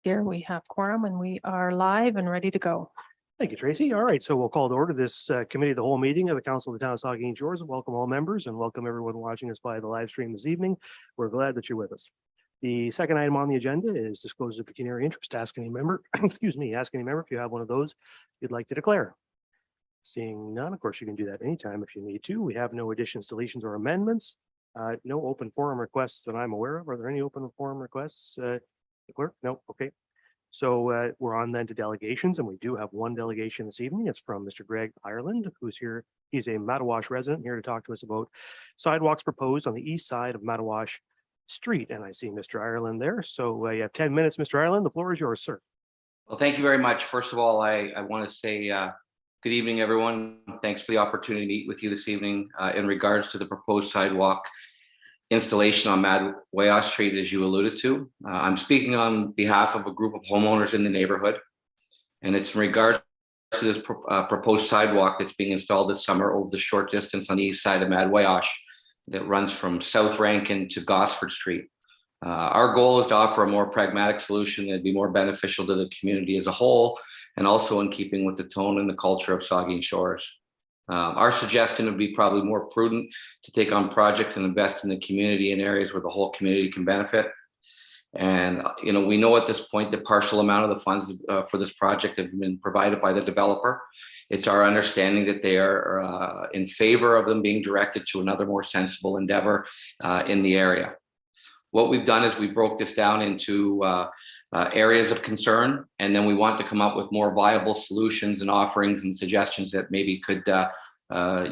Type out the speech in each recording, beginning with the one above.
here. We have quorum and we are live and ready to go. Thank you, Tracy. All right, so we'll call to order this committee of the whole meeting of the Council of the Town of Saugeen Shores. Welcome all members and welcome everyone watching us via the live stream this evening. We're glad that you're with us. The second item on the agenda is disclosure of pecuniary interest. Ask any member, excuse me, ask any member if you have one of those you'd like to declare. Seeing none, of course, you can do that anytime if you need to. We have no additions, deletions, or amendments. No open forum requests that I'm aware of. Are there any open forum requests? Clerk? No. Okay. So we're on then to delegations, and we do have one delegation this evening. It's from Mr. Greg Ireland, who's here. He's a Mattawash resident here to talk to us about sidewalks proposed on the east side of Mattawash Street. And I see Mr. Ireland there. So you have 10 minutes, Mr. Ireland. The floor is yours, sir. Well, thank you very much. First of all, I want to say good evening, everyone. Thanks for the opportunity to meet with you this evening in regards to the proposed sidewalk installation on Mattawash Street, as you alluded to. I'm speaking on behalf of a group of homeowners in the neighborhood, and it's in regards to this proposed sidewalk that's being installed this summer over the short distance on the east side of Mattawash that runs from South Rankin to Gosford Street. Our goal is to offer a more pragmatic solution that'd be more beneficial to the community as a whole, and also in keeping with the tone and the culture of Saugeen Shores. Our suggestion would be probably more prudent to take on projects and invest in the community in areas where the whole community can benefit. And, you know, we know at this point the partial amount of the funds for this project have been provided by the developer. It's our understanding that they are in favor of them being directed to another more sensible endeavor in the area. What we've done is we broke this down into areas of concern, and then we want to come up with more viable solutions and offerings and suggestions that maybe you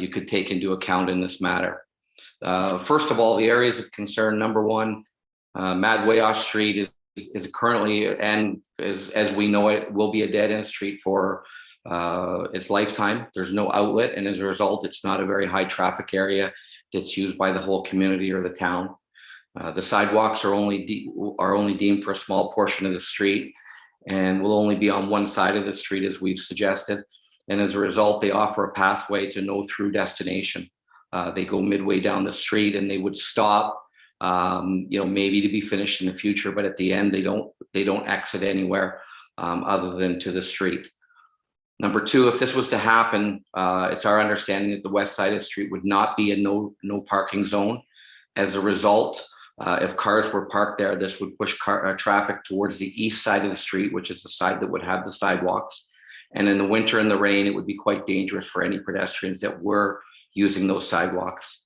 could take into account in this matter. First of all, the areas of concern, number one, Mattawash Street is currently, and as we know it, will be a dead-end street for its lifetime. There's no outlet, and as a result, it's not a very high traffic area that's used by the whole community or the town. The sidewalks are only deemed for a small portion of the street and will only be on one side of the street as we've suggested. And as a result, they offer a pathway to no through destination. They go midway down the street and they would stop, maybe to be finished in the future, but at the end, they don't exit anywhere other than to the street. Number two, if this was to happen, it's our understanding that the west side of the street would not be a no parking zone. As a result, if cars were parked there, this would push traffic towards the east side of the street, which is the side that would have the sidewalks. And in the winter and the rain, it would be quite dangerous for any pedestrians that were using those sidewalks.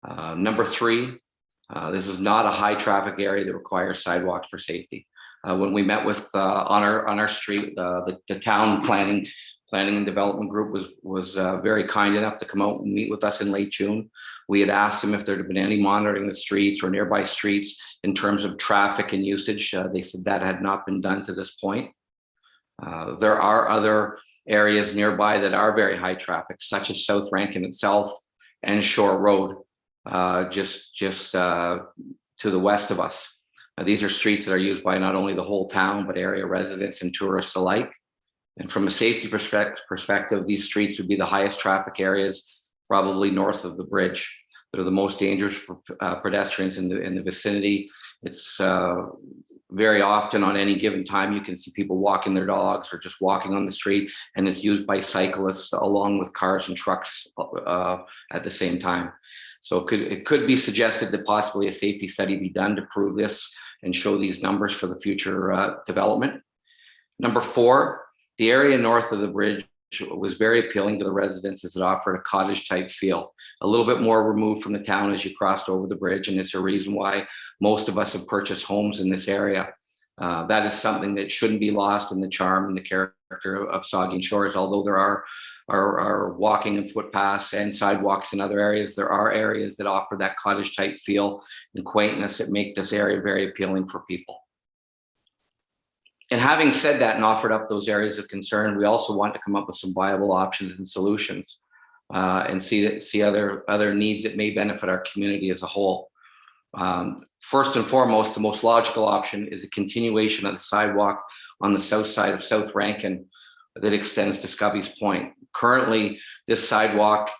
Number three, this is not a high traffic area that requires sidewalks for safety. When we met with on our street, the town planning and development group was very kind enough to come out and meet with us in late June. We had asked them if there had been any monitoring the streets or nearby streets in terms of traffic and usage. They said that had not been done to this point. There are other areas nearby that are very high traffic, such as South Rankin itself and Shore Road, just to the west of us. These are streets that are used by not only the whole town, but area residents and tourists alike. And from a safety perspective, these streets would be the highest traffic areas, probably north of the bridge. They're the most dangerous for pedestrians in the vicinity. It's very often on any given time, you can see people walking their dogs or just walking on the street, and it's used by cyclists along with cars and trucks at the same time. So it could be suggested that possibly a safety study be done to prove this and show these numbers for the future development. Number four, the area north of the bridge was very appealing to the residents as it offered a cottage type feel, a little bit more removed from the town as you crossed over the bridge. And it's a reason why most of us have purchased homes in this area. That is something that shouldn't be lost in the charm and the character of Saugeen Shores. Although there are walking and footpaths and sidewalks in other areas, there are areas that offer that cottage type feel and quaintness that make this area very appealing for people. And having said that and offered up those areas of concern, we also want to come up with some viable options and solutions and see other needs that may benefit our community as a whole. First and foremost, the most logical option is a continuation of the sidewalk on the south side of South Rankin that extends to Scubby's Point. Currently, this sidewalk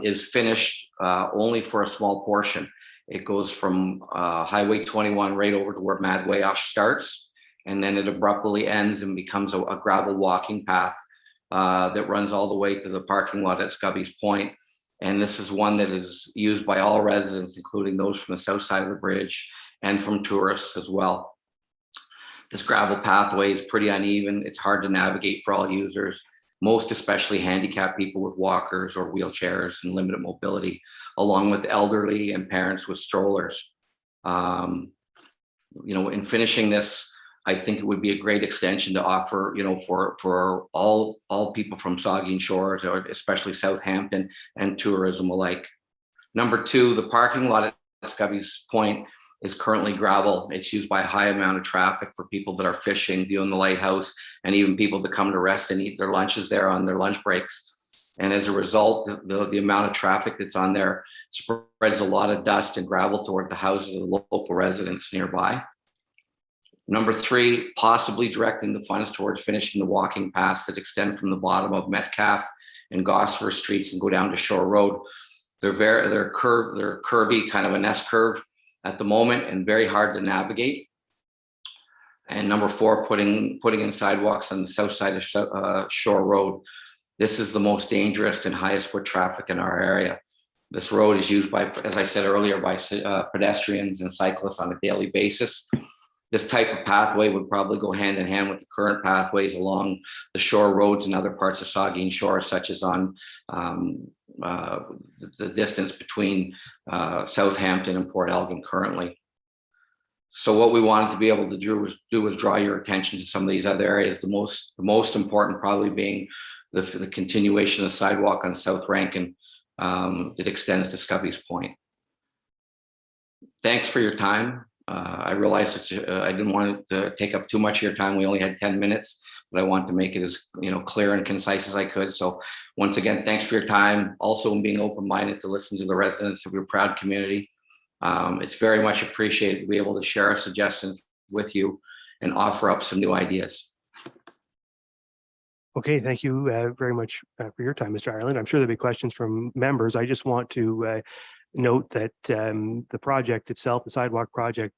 is finished only for a small portion. It goes from Highway 21 right over to where Mattawash starts, and then it abruptly ends and becomes a gravel walking path that runs all the way to the parking lot at Scubby's Point. And this is one that is used by all residents, including those from the south side of the bridge and from tourists as well. This gravel pathway is pretty uneven. It's hard to navigate for all users, most especially handicapped people with walkers or wheelchairs and limited mobility, along with elderly and parents with strollers. In finishing this, I think it would be a great extension to offer, for all people from Saugeen Shores, or especially Southampton, and tourism alike. Number two, the parking lot at Scubby's Point is currently gravel. It's used by a high amount of traffic for people that are fishing, viewing the lighthouse, and even people that come to rest and eat their lunches there on their lunch breaks. And as a result, the amount of traffic that's on there spreads a lot of dust and gravel toward the houses of the local residents nearby. Number three, possibly directing the funds towards finishing the walking paths that extend from the bottom of Metcalfe and Gosford Streets and go down to Shore Road. They're curvy, kind of an S curve at the moment, and very hard to navigate. And number four, putting in sidewalks on the south side of Shore Road. This is the most dangerous and highest foot traffic in our area. This road is used by, as I said earlier, by pedestrians and cyclists on a daily basis. This type of pathway would probably go hand in hand with the current pathways along the shore roads and other parts of Saugeen Shore, such as on the distance between Southampton and Port Elgin currently. So what we wanted to be able to do was draw your attention to some of these other areas. The most important probably being the continuation of the sidewalk on South Rankin that extends to Scubby's Point. Thanks for your time. I realized I didn't want to take up too much of your time. We only had 10 minutes, but I wanted to make it as clear and concise as I could. So once again, thanks for your time. Also being open-minded to listen to the residents of your proud community. It's very much appreciated to be able to share our suggestions with you and offer up some new ideas. Okay, thank you very much for your time, Mr. Ireland. I'm sure there'll be questions from members. I just want to note that the project itself, the sidewalk project,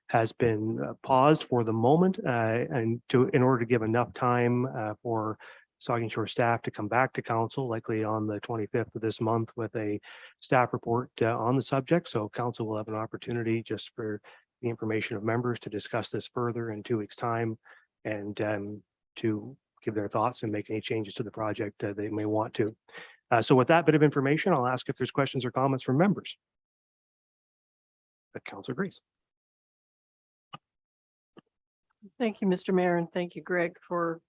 has been paused for the moment, and in order to give enough time for Saugeen Shore staff to come back to council, likely on the 25th of this month, with a staff report on the subject. So council will have an opportunity, just for the information of members, to discuss this further in 2 weeks' time, and to give their thoughts and make any changes to the project they may want to. So with that bit of information, I'll ask if there's questions or comments from members. Councilor Grace. Thank you, Mr. Mayor, and thank you, Greg, for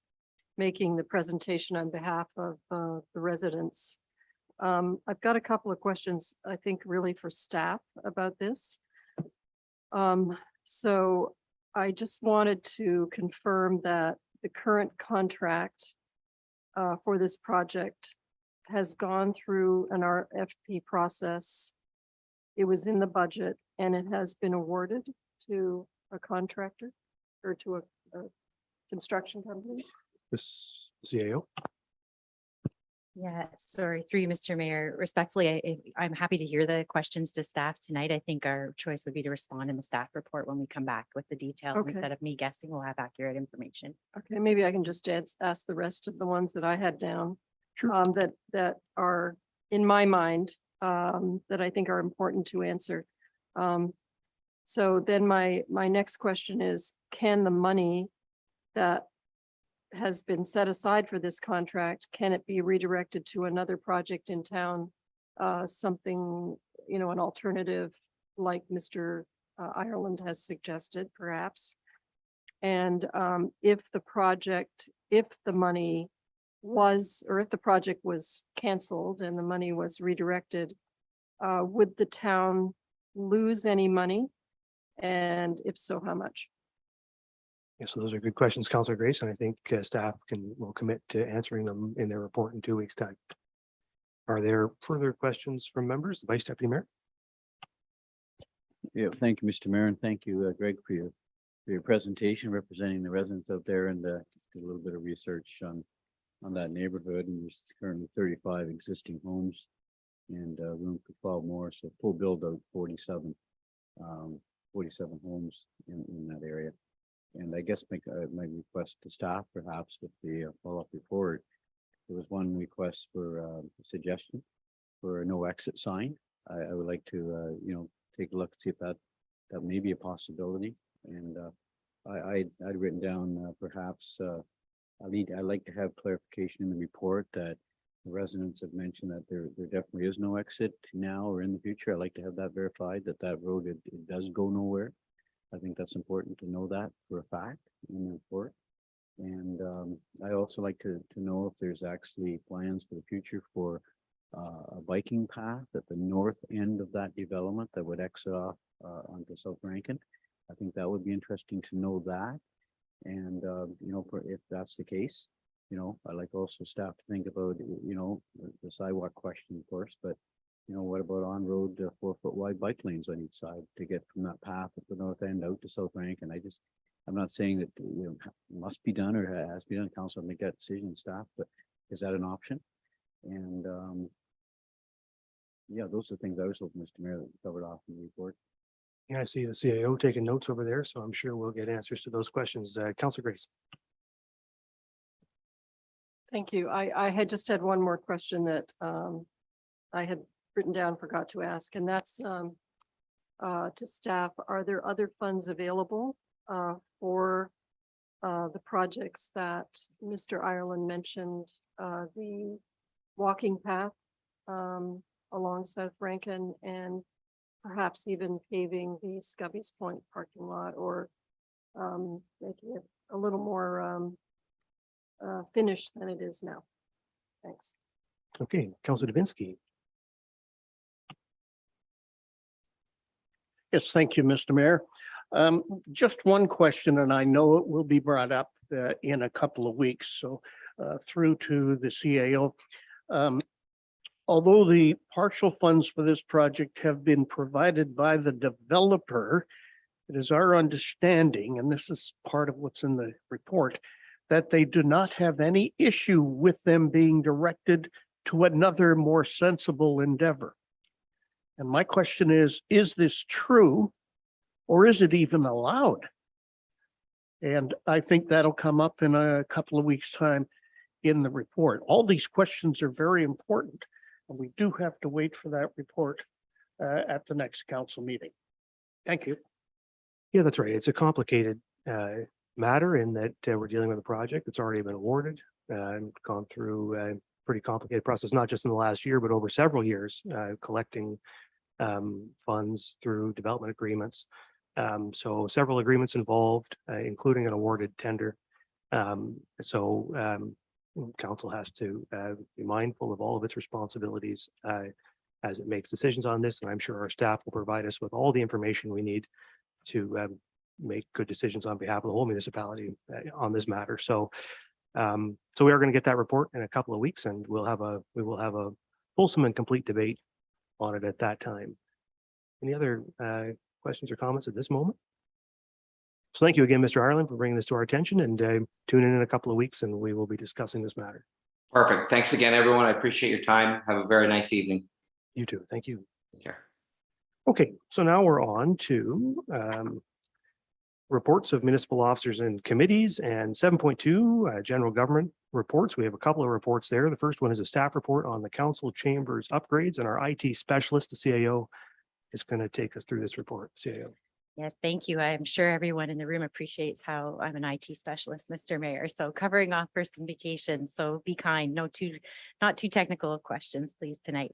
making the presentation on behalf of the residents. I've got a couple of questions, I think, really for staff about this. So I just wanted to confirm that the current contract for this project has gone through an RFP process. It was in the budget and it has been awarded to a contractor or to a construction company. This CAO. Yeah, sorry, through you, Mr. Mayor. Respectfully, I'm happy to hear the questions to staff tonight. I think our choice would be to respond in the staff report when we come back with the details. Okay. Instead of me guessing, we'll have accurate information. Okay, maybe I can just ask the rest of the ones that I had down. Sure. That are in my mind, that I think are important to answer. So then my next question is, can the money that has been set aside for this contract, can it be redirected to another project in town? Something, an alternative like Mr. Ireland has suggested, perhaps. And if the project was canceled and the money was redirected, would the town lose any money? And if so, how much? Yeah, so those are good questions, Councilor Grace, and I think staff will commit to answering them in their report in 2 weeks' time. Are there further questions from members? Vice Deputy Mayor. Yeah, thank you, Mr. Mayor, and thank you, Greg, for your presentation representing the residents out there, and did a little bit of research on that neighborhood. And there's currently 35 existing homes and room for 12 more, so full build out 47 homes in that area. And I guess my request to staff, perhaps with the follow-up report, there was one request for suggestion for a no exit sign. I would like to, take a look, see if that may be a possibility. And I'd written down perhaps I'd like to have clarification in the report that the residents have mentioned that there definitely is no exit now or in the future. I'd like to have that verified, that road, it does go nowhere. I think that's important to know that for a fact in the report. And I also like to know if there's actually plans for the future for a biking path at the north end of that development that would exit off onto South Rankin. I think that would be interesting to know that. And, if that's the case, I like also staff to think about, the sidewalk question, of course, but, what about on-road 4-foot wide bike lanes on each side to get from that path at the north end out to South Rankin? I'm not saying that, must be done or has to be done. Council make that decision, staff, but is that an option? And, yeah, those are the things I was hoping, Mr. Mayor, that covered off in the report. Yeah, I see the CAO taking notes over there, so I'm sure we'll get answers to those questions. Councilor Grace. Thank you. I had just had one more question that I had written down, forgot to ask, and that's to staff. Are there other funds available for the projects that Mr. Ireland mentioned? The walking path along South Rankin and perhaps even paving the Scubby's Point parking lot or making it a little more finished than it is now. Thanks. Okay, Councilor Dubinsky. Yes, thank you, Mr. Mayor. Just one question, and I know it will be brought up in a couple of weeks, so through to the CAO. Although the partial funds for this project have been provided by the developer, it is our understanding, and this is part of what's in the report, that they do not have any issue with them being directed to another more sensible endeavor. And my question is this true, or is it even allowed? And I think that'll come up in a couple of weeks' time in the report. All these questions are very important, and we do have to wait for that report at the next council meeting. Thank you. Yeah, that's right. It's a complicated matter in that we're dealing with a project that's already been awarded and gone through a pretty complicated process, not just in the last year, but over several years, collecting funds through development agreements. So several agreements involved, including an awarded tender. Council has to be mindful of all of its responsibilities as it makes decisions on this. And I'm sure our staff will provide us with all the information we need to make good decisions on behalf of the whole municipality on this matter. So we are going to get that report in a couple of weeks, and we will have a fulsome and complete debate on it at that time. Any other questions or comments at this moment? So thank you again, Mr. Ireland, for bringing this to our attention, and tune in a couple of weeks and we will be discussing this matter. Perfect. Thanks again, everyone. I appreciate your time. Have a very nice evening. You too. Thank you. Take care. Okay, so now we're on to reports of municipal officers and committees, and 7.2 general government reports. We have a couple of reports there. The first one is a staff report on the council chambers upgrades, and our IT specialist, the CAO, is going to take us through this report. CAO. Yes, thank you. I'm sure everyone in the room appreciates how I'm an IT specialist, Mr. Mayor. So covering off for some vacation. So be kind, not too technical of questions, please, tonight.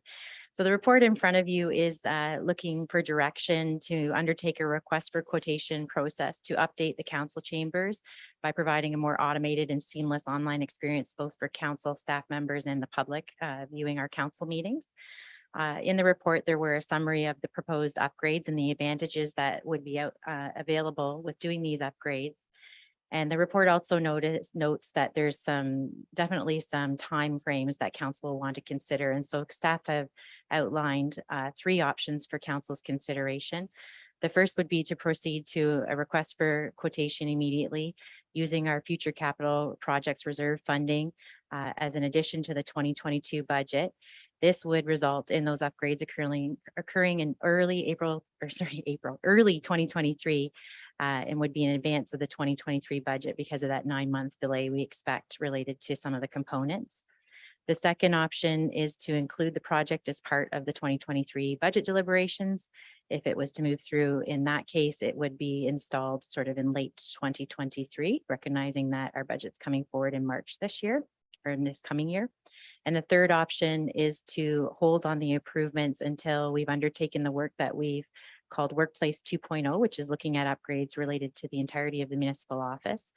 So the report in front of you is looking for direction to undertake a request for quotation process to update the council chambers by providing a more automated and seamless online experience, both for council staff members and the public viewing our council meetings. In the report, there were a summary of the proposed upgrades and the advantages that would be available with doing these upgrades. And the report also notes that there's definitely some timeframes that council will want to consider. And so staff have outlined 3 options for council's consideration. The first would be to proceed to a request for quotation immediately using our future capital projects reserve funding as an addition to the 2022 budget. This would result in those upgrades occurring in early 2023, and would be in advance of the 2023 budget because of that 9-month delay we expect related to some of the components. The second option is to include the project as part of the 2023 budget deliberations. If it was to move through, in that case, it would be installed sort of in late 2023, recognizing that our budget's coming forward in March this year or in this coming year. And the third option is to hold on the improvements until we've undertaken the work that we've called Workplace 2.0, which is looking at upgrades related to the entirety of the municipal office.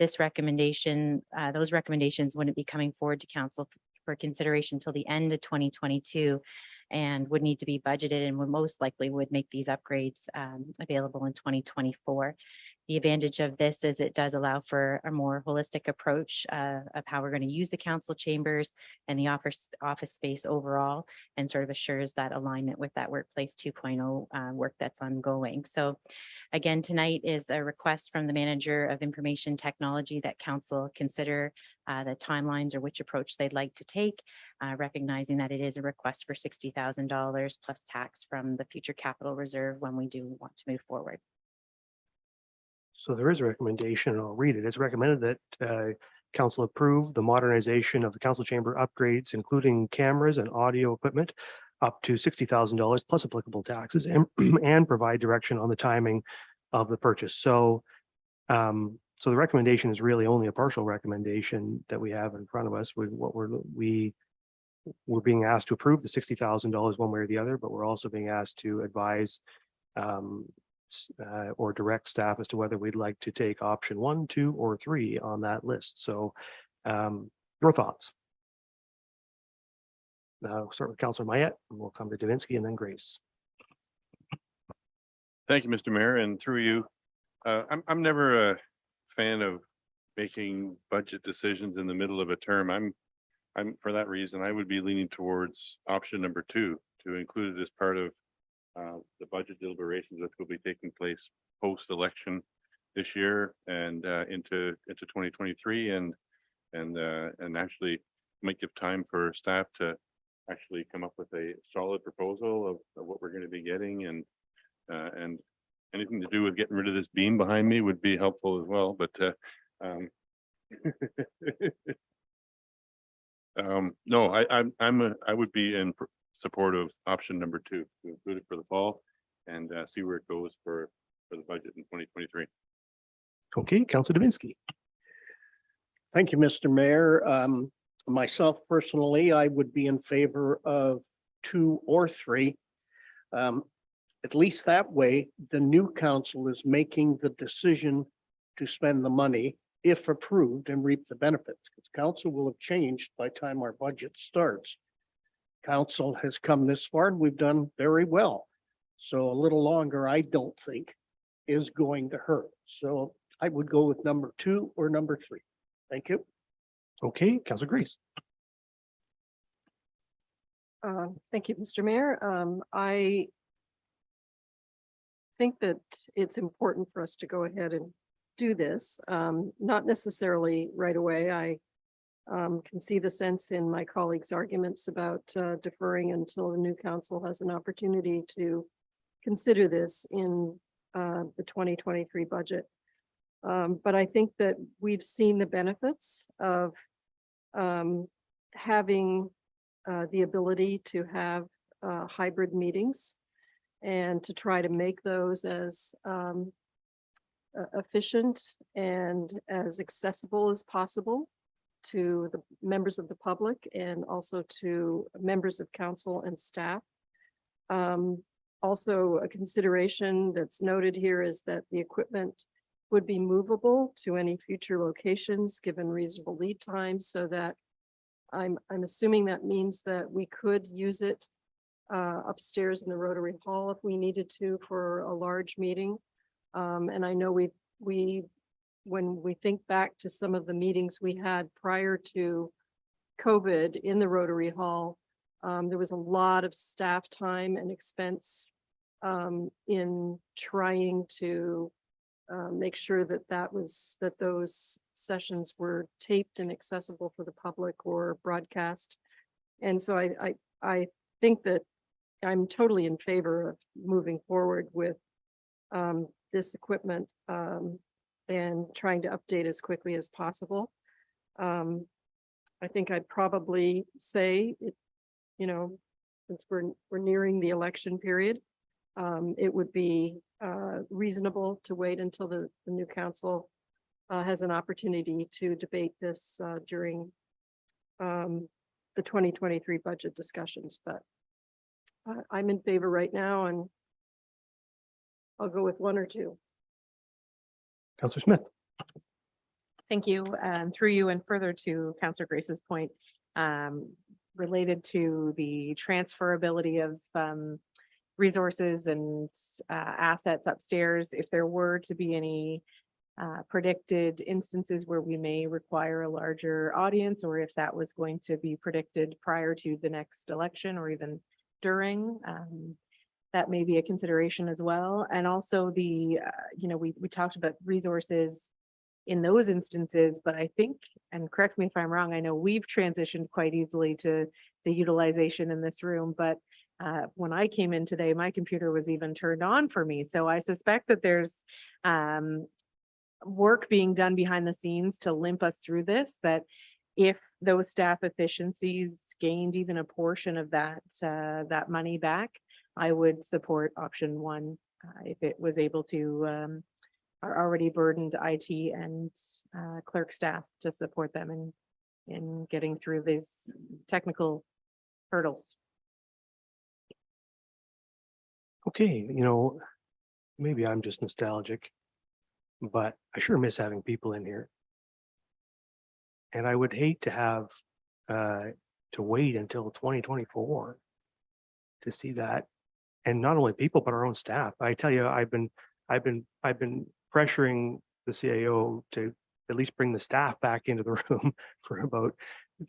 This recommendation, those recommendations wouldn't be coming forward to council for consideration till the end of 2022 and would need to be budgeted and would most likely would make these upgrades available in 2024. The advantage of this is it does allow for a more holistic approach of how we're going to use the council chambers and the office space overall, and sort of assures that alignment with that Workplace 2.0 work that's ongoing. So again, tonight is a request from the manager of information technology that council consider the timelines or which approach they'd like to take, recognizing that it is a request for $60,000 plus tax from the future capital reserve when we do want to move forward. So there is a recommendation, and I'll read it. It's recommended that council approve the modernization of the council chamber upgrades, including cameras and audio equipment, up to $60,000 plus applicable taxes, and provide direction on the timing of the purchase. So, so the recommendation is really only a partial recommendation that we have in front of us. With what we're being asked to approve the $60,000 one way or the other, but we're also being asked to advise or direct staff as to whether we'd like to take option 1, 2, or 3 on that list. So your thoughts? Now we'll start with Councillor Mayette, and we'll come to Davinsky and then Grace. Thank you, Mr. Mayor, and through you. I'm never a fan of making budget decisions in the middle of a term. I'm for that reason, I would be leaning towards option number 2, to include it as part of the budget deliberations that will be taking place post-election this year and into 2023, and actually might give time for staff to actually come up with a solid proposal of what we're going to be getting, and anything to do with getting rid of this beam behind me would be helpful as well. But no, I would be in support of option number 2, to include it for the fall and see where it goes for the budget in 2023. Okay, Councillor Davinsky. Thank you, Mr. Mayor. Myself personally, I would be in favor of 2 or 3. At least that way, the new council is making the decision to spend the money if approved and reap the benefits. Because council will have changed by the time our budget starts. Council has come this far and we've done very well. So a little longer, I don't think, is going to hurt. So I would go with number 2 or number 3. Thank you. Okay, Councillor Grace. Thank you, Mr. Mayor. I think that it's important for us to go ahead and do this, not necessarily right away. I can see the sense in my colleagues' arguments about deferring until the new council has an opportunity to consider this in the 2023 budget. But I think that we've seen the benefits of having the ability to have hybrid meetings and to try to make those as efficient and as accessible as possible to the members of the public and also to members of council and staff. Also, a consideration that's noted here is that the equipment would be movable to any future locations given reasonable lead times, so that I'm assuming that means that we could use it upstairs in the Rotary Hall if we needed to for a large meeting. And I know when we think back to some of the meetings we had prior to COVID in the Rotary Hall, there was a lot of staff time and expense in trying to make sure that those sessions were taped and accessible for the public or broadcast. And so I think that I'm totally in favor of moving forward with this equipment and trying to update as quickly as possible. I think I'd probably say it, you know, since we're nearing the election period, it would be reasonable to wait until the new council has an opportunity to debate this during the 2023 budget discussions, but I'm in favor right now, and I'll go with 1 or 2. Counselor Smith. Thank you. Through you and further to Councillor Grace's point, related to the transferability of resources and assets upstairs, if there were to be any predicted instances where we may require a larger audience, or if that was going to be predicted prior to the next election or even during, that may be a consideration as well. And also the, you know, we talked about resources in those instances, but I think, and correct me if I'm wrong, I know we've transitioned quite easily to the utilization in this room, but when I came in today, my computer was even turned on for me. So I suspect that there's work being done behind the scenes to limp us through this, that if those staff efficiencies gained even a portion of that money back, I would support option 1 if it was able to our already burdened IT and clerk staff to support them in getting through these technical hurdles. Okay, you know, maybe I'm just nostalgic, but I sure miss having people in here. And I would hate to have to wait until 2024 to see that. And not only people, but our own staff. I tell you, I've been pressuring the CAO to at least bring the staff back into the room for about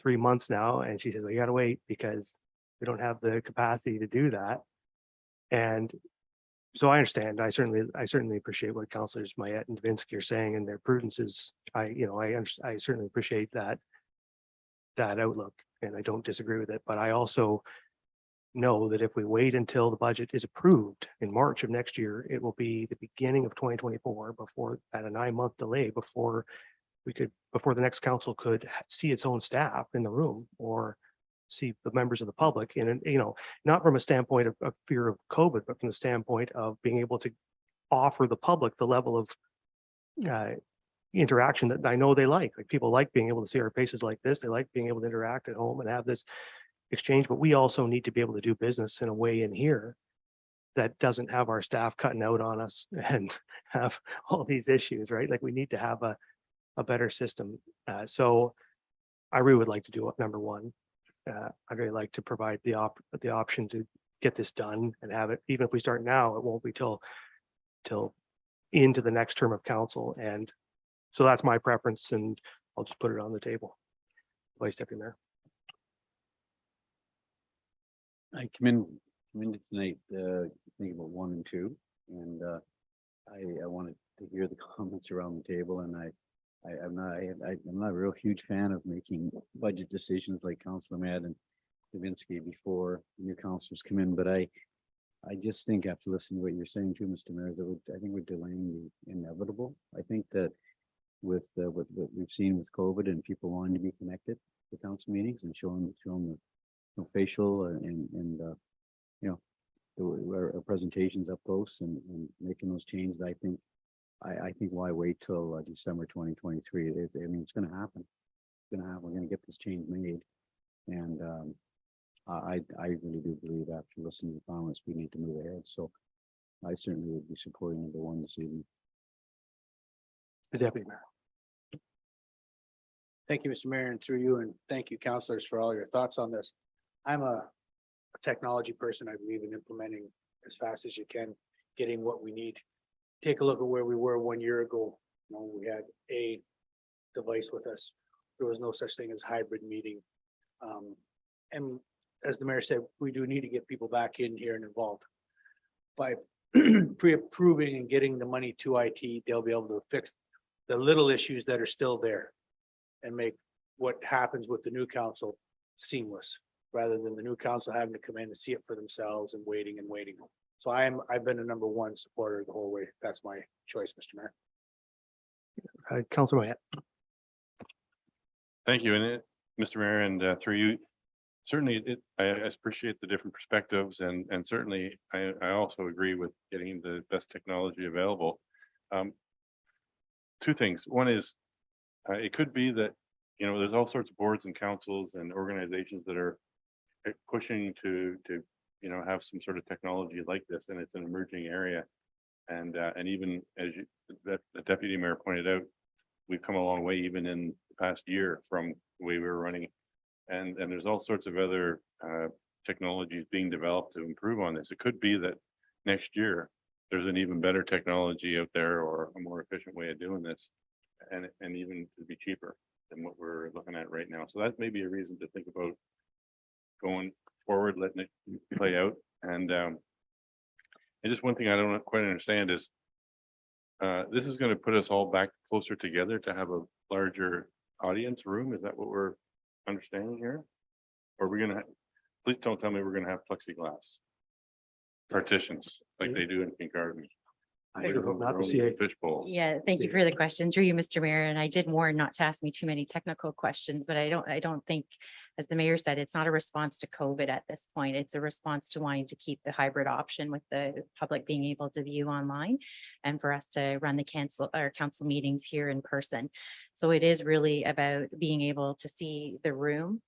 3 months now. And she says, well, you gotta wait because we don't have the capacity to do that. And so I understand. I certainly appreciate what councillors Mayette and Davinsky are saying, and their prudence is, I certainly appreciate that outlook, and I don't disagree with it. But I also know that if we wait until the budget is approved in March of next year, it will be the beginning of 2024 before at a 9-month delay before the next council could see its own staff in the room or see the members of the public. And, you know, not from a standpoint of fear of COVID, but from the standpoint of being able to offer the public the level of interaction that I know they like. Like, people like being able to see our faces like this. They like being able to interact at home and have this exchange, but we also need to be able to do business in a way in here that doesn't have our staff cutting out on us and have all these issues, right? Like, we need to have a better system. So I really would like to do number 1. I'd really like to provide the option to get this done and have it, even if we start now, it won't be till into the next term of council. And so that's my preference, and I'll just put it on the table. Vice Deputy Mayor. I come in tonight thinking about 1 and 2, and I wanted to hear the comments around the table, and I'm not a real huge fan of making budget decisions like Councilor Mad and Davinsky before new councilors come in, but I just think after listening to what you're saying too, Mr. Mayor, I think we're delaying the inevitable. I think that with what we've seen with COVID and people wanting to be connected to council meetings and showing the facial and you know, our presentations up close and making those changes, I think why wait till December 2023? I mean, it's going to happen. It's going to happen. We're going to get this change made, and I really do believe after listening to the comments, we need to move ahead. So I certainly would be supporting number 1 this evening. The Deputy Mayor. Thank you, Mr. Mayor, and through you, and thank you, councilors, for all your thoughts on this. I'm a technology person. I believe in implementing as fast as you can, getting what we need. Take a look at where we were 1 year ago. You know, we had a device with us. There was no such thing as hybrid meeting. And as the mayor said, we do need to get people back in here and involved. By pre-approving and getting the money to IT, they'll be able to fix the little issues that are still there and make what happens with the new council seamless, rather than the new council having to come in and see it for themselves and waiting and waiting. So I've been a number one supporter the whole way. That's my choice, Mr. Mayor. Councilor Wyatt. Thank you. And Mr. Mayor, and through you, certainly I appreciate the different perspectives and certainly I also agree with getting the best technology available. Two things. One is, it could be that, you know, there's all sorts of boards and councils and organizations that are pushing to, you know, have some sort of technology like this, and it's an emerging area. And even as the deputy mayor pointed out, we've come a long way even in the past year from the way we were running. And there's all sorts of other technologies being developed to improve on this. It could be that next year there's an even better technology out there or a more efficient way of doing this, and even to be cheaper than what we're looking at right now. So that may be a reason to think about going forward, letting it play out. And just one thing I don't quite understand is this is going to put us all back closer together to have a larger audience room. Is that what we're understanding here? Or are we gonna, please don't tell me we're gonna have plexiglass partitions like they do in King Gardens. I sure hope not to see a Fishbowl. Yeah, thank you for the question. Through you, Mr. Mayor, and I did warn not to ask me too many technical questions, but I don't think, as the mayor said, it's not a response to COVID at this point. It's a response to wanting to keep the hybrid option with the public being able to view online and for us to run the council meetings here in person. So it is really about being able to see the room,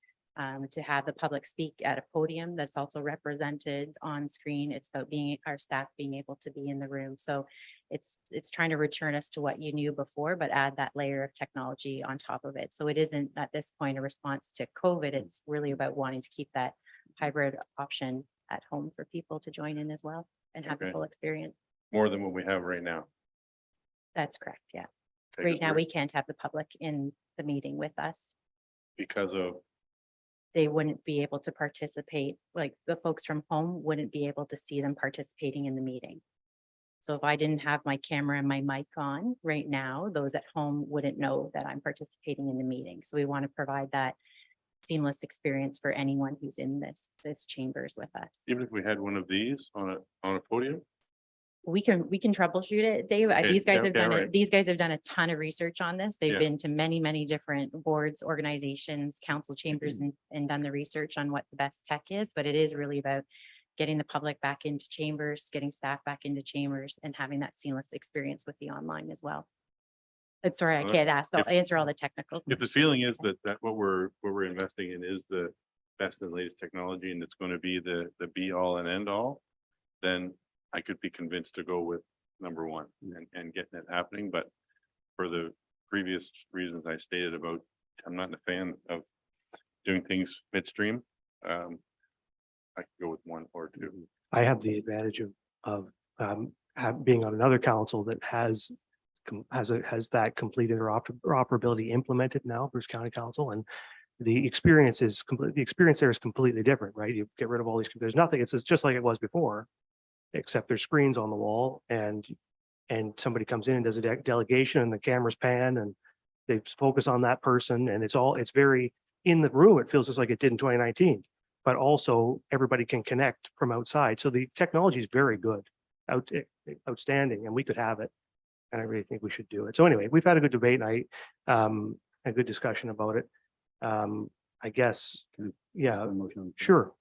to have the public speak at a podium that's also represented on screen. It's about our staff being able to be in the room. So it's trying to return us to what you knew before, but add that layer of technology on top of it. So it isn't at this point a response to COVID. It's really about wanting to keep that hybrid option at home for people to join in as well and have the Okay. full experience. More than what we have right now. That's correct. Yeah. Okay, Right 'cause now, we're- we can't have the public in the meeting with us. Because of, They wouldn't be able to participate, like the folks from home wouldn't be able to see them participating in the meeting. So if I didn't have my camera and my mic on right now, those at home wouldn't know that I'm participating in the meeting. So we want to provide that seamless experience for anyone who's in this chambers with us. even if we had one of these on a podium, We can troubleshoot it, Dave. Okay, These guys yeah, have done okay, it. right. These guys have done a ton of research on this. They've Yeah. been to many different boards, organizations, council chambers, Mm-hmm. and done the research on what the best tech is. But it is really about getting the public back into chambers, getting staff back into chambers, and having that seamless experience with the online as well. I'm sorry, I Well, can't if- answer all the technical. if the feeling is that what we're investing in is the best and latest technology and it's going to be the be all and end all, then I could be convinced to go with number one and getting it happening. But for the previous reasons I stated about, I'm not a fan of doing things midstream. I could go with one or two. I have the advantage of being on another council that has that complete interoperability implemented now, Bruce County Council, and the experience there is completely different, right? You get rid of all these, there's nothing, it's just like it was before, except there's screens on the wall and somebody comes in and does a delegation and the cameras pan and they focus on that person and it's very in the room. It feels just like it did in 2019, but also everybody can connect from outside. So the technology is very good, outstanding, and we could have it. And I really think we should do it. So anyway, we've had a good debate and a good discussion about it. I guess, yeah, A motion on the floor. sure.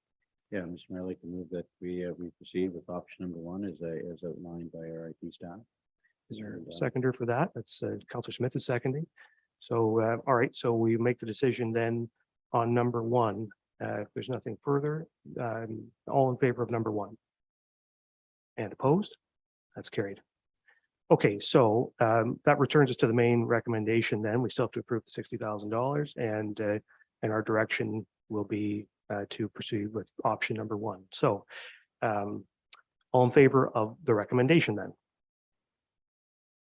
Yeah, Mr. Mayor, I'd like to move that we proceed with option number one as outlined by our IT staff. Is there And, a seconder for that? That's Counselor Smith is seconding. So, all right, so we make the decision then on number one. If there's nothing further, all in favor of number one? And opposed? That's carried. Okay, so that returns us to the main recommendation then. We still have to approve the $60,000 and our direction will be to proceed with option number one. So all in favor of the recommendation then?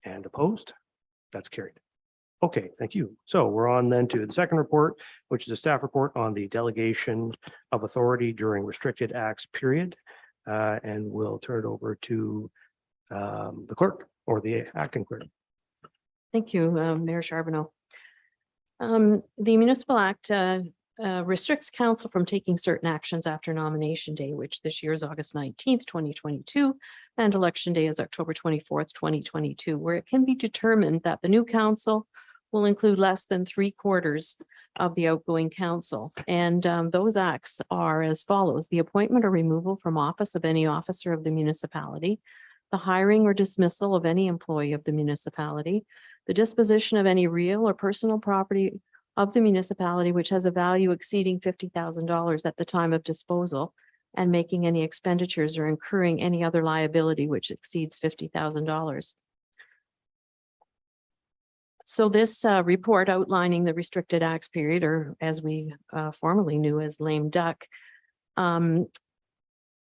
And opposed? That's carried. Okay, thank you. So we're on then to the second report, which is a staff report on the delegation of authority during restricted acts period. And we'll turn it over to the clerk or the acting clerk. Thank you, Mayor Charbonneau. The Municipal Act restricts council from taking certain actions after nomination day, which this year is August 19th, 2022, and election day is October 24th, 2022, where it can be determined that the new council will include less than 3/4 of the outgoing council. And those acts are as follows: the appointment or removal from office of any officer of the municipality, the hiring or dismissal of any employee of the municipality, the disposition of any real or personal property of the municipality which has a value exceeding $50,000 at the time of disposal, and making any expenditures or incurring any other liability which exceeds $50,000. So this report outlining the restricted acts period, or as we formerly knew as lame duck,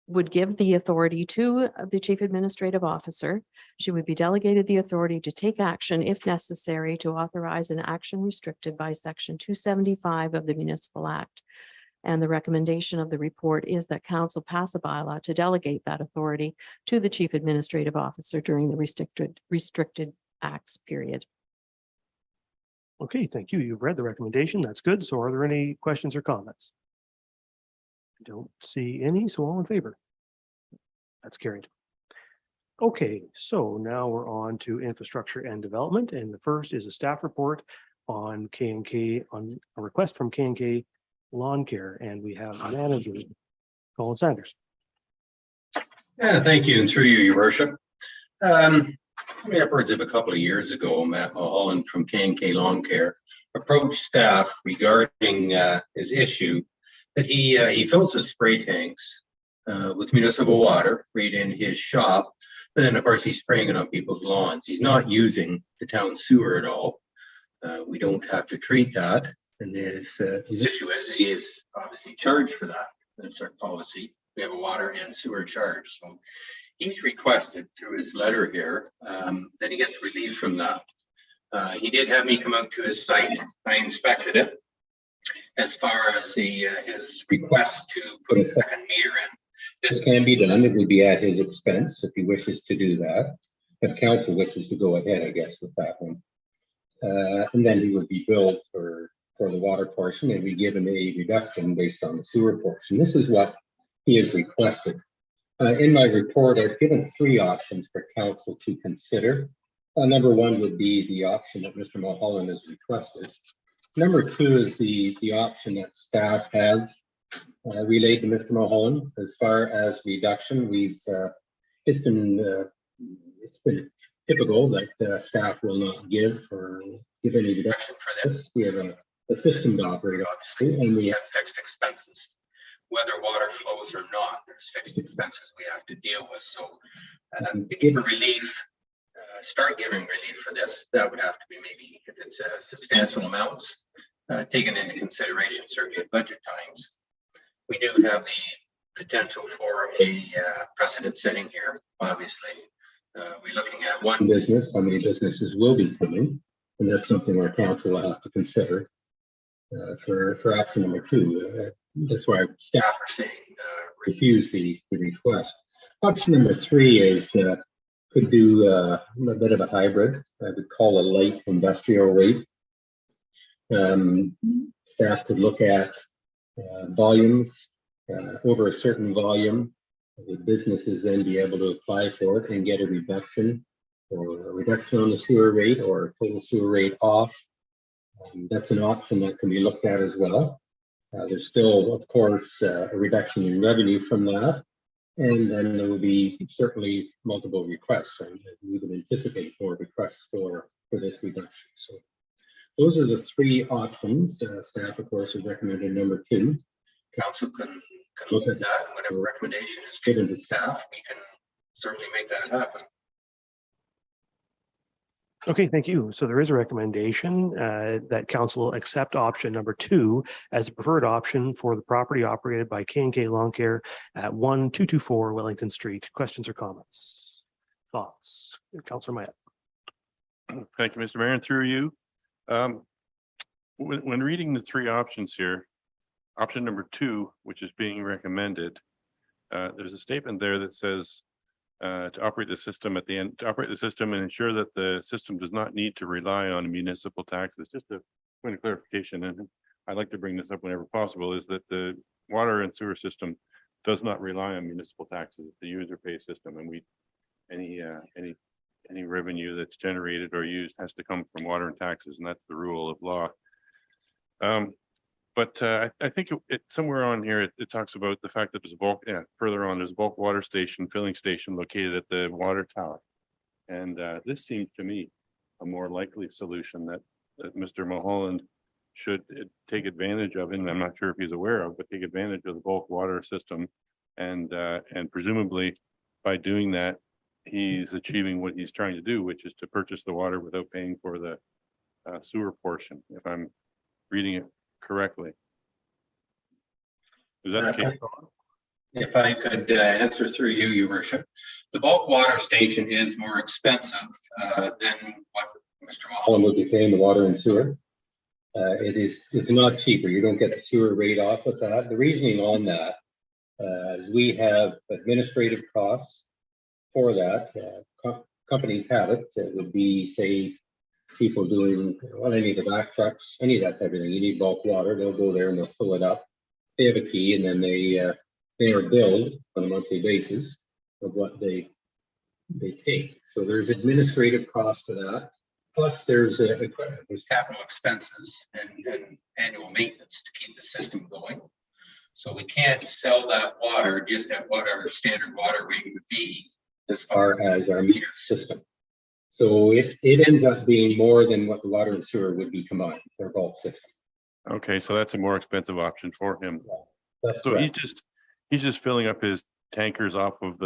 would give the authority to the chief administrative officer. She would be delegated the authority to take action if necessary to authorize an action restricted by section 275 of the Municipal Act. And the recommendation of the report is that council pass a bylaw to delegate that authority to the chief administrative officer during the restricted acts period. Okay, thank you. You've read the recommendation. That's good. So are there any questions or comments? I don't see any, so all in favor? That's carried. Okay, so now we're on to infrastructure and development, and the first is a staff report on K&K, on a request from K&K Lawn Care, and we have manager Colin Sanders. Yeah, thank you, and through you, your worship. Upwards of a couple of years ago, Matt Mulholland from K&K Lawn Care approached staff regarding his issue that he fills his spray tanks with municipal water right in his shop, but then of course he's spraying it on people's lawns. He's not using the town sewer at all. We don't have to treat that, and his issue is he is obviously charged for that. That's our policy. We have a water and sewer charge, so he's requested through his letter here that he gets relief from that. He did have me come out to his site. I inspected it. As far as his request to put a second meter in, this can be done. It would be at his expense if he wishes to do that. If council wishes to go ahead, I guess, with that one. And then he would be billed for the water portion, and we give him a reduction based on the sewer portion. This is what he has requested. In my report, I've given 3 options for council to consider. Number 1 would be the option that Mr. Mulholland has requested. Number 2 is the option that staff has relayed to Mr. Mulholland. As far as reduction, it's been typical that staff will not give any reduction for this. We have a system to operate, obviously, and we have fixed expenses. Whether water flows or not, there's fixed expenses we have to deal with. So to give a relief, start giving relief for this, that would have to be maybe, if it's substantial amounts, taken into consideration, certainly at budget times. We do have the potential for a precedent setting here, obviously. We're looking at one business, how many businesses will be coming, and that's something our council will have to consider for option number 2. That's why staff are saying refuse the request. Option number 3 is could do a bit of a hybrid. I would call a light industrial rate. Staff could look at volumes over a certain volume. The businesses then be able to apply for it and get a reduction, or a reduction on the sewer rate, or total sewer rate off. That's an option that can be looked at as well. There's still, of course, a reduction in revenue from that. And then there will be certainly multiple requests, and we would anticipate more requests for this reduction. So those are the 3 options. Staff, of course, has recommended number 2. Council can look at that, and whatever recommendation is given to staff, we can certainly make that happen. Okay, thank you. So there is a recommendation that council accept option number 2 as a preferred option for the property operated by K&K Lawn Care at 1224 Wellington Street. Questions or comments? Thoughts? Councillor Mayette. Thank you, Mr. Mayor, and through you. When reading the 3 options here, option number 2, which is being recommended, there's a statement there that says to operate the system and ensure that the system does not need to rely on municipal taxes. Just a point of clarification. And I'd like to bring this up whenever possible, is that the water and sewer system does not rely on municipal taxes. It's the user pay system, and any revenue that's generated or used has to come from water and taxes, and that's the rule of law. But I think it somewhere on here, it talks about the fact that there's a bulk, further on, there's a bulk water station, filling station located at the water tower. And this seems to me a more likely solution that Mr. Mulholland should take advantage of, and I'm not sure if he's aware of, but take advantage of the bulk water system. And presumably by doing that, he's achieving what he's trying to do, which is to purchase the water without paying for the sewer portion, if I'm reading it correctly. Is that the case? If I could answer through you, your worship, the bulk water station is more expensive than what Mr. Mulholland would be paying the water and sewer. It's not cheaper. You don't get the sewer rate off with that. The reasoning on that is we have administrative costs for that. Companies have it. It would be, say, people doing, well, any of the back trucks, any of that type of thing. You need bulk water, they'll go there and they'll fill it up. They have a key, and then they are billed on a monthly basis of what they take. So there's administrative cost to that. Plus there's capital expenses and annual maintenance to keep the system going. So we can't sell that water just at what our standard water rate would be as far as our meter system. So it ends up being more than what the water and sewer would be combined, their bulk system. Okay, so that's a more expensive option for him. That's So correct. he's just filling up his tankers off of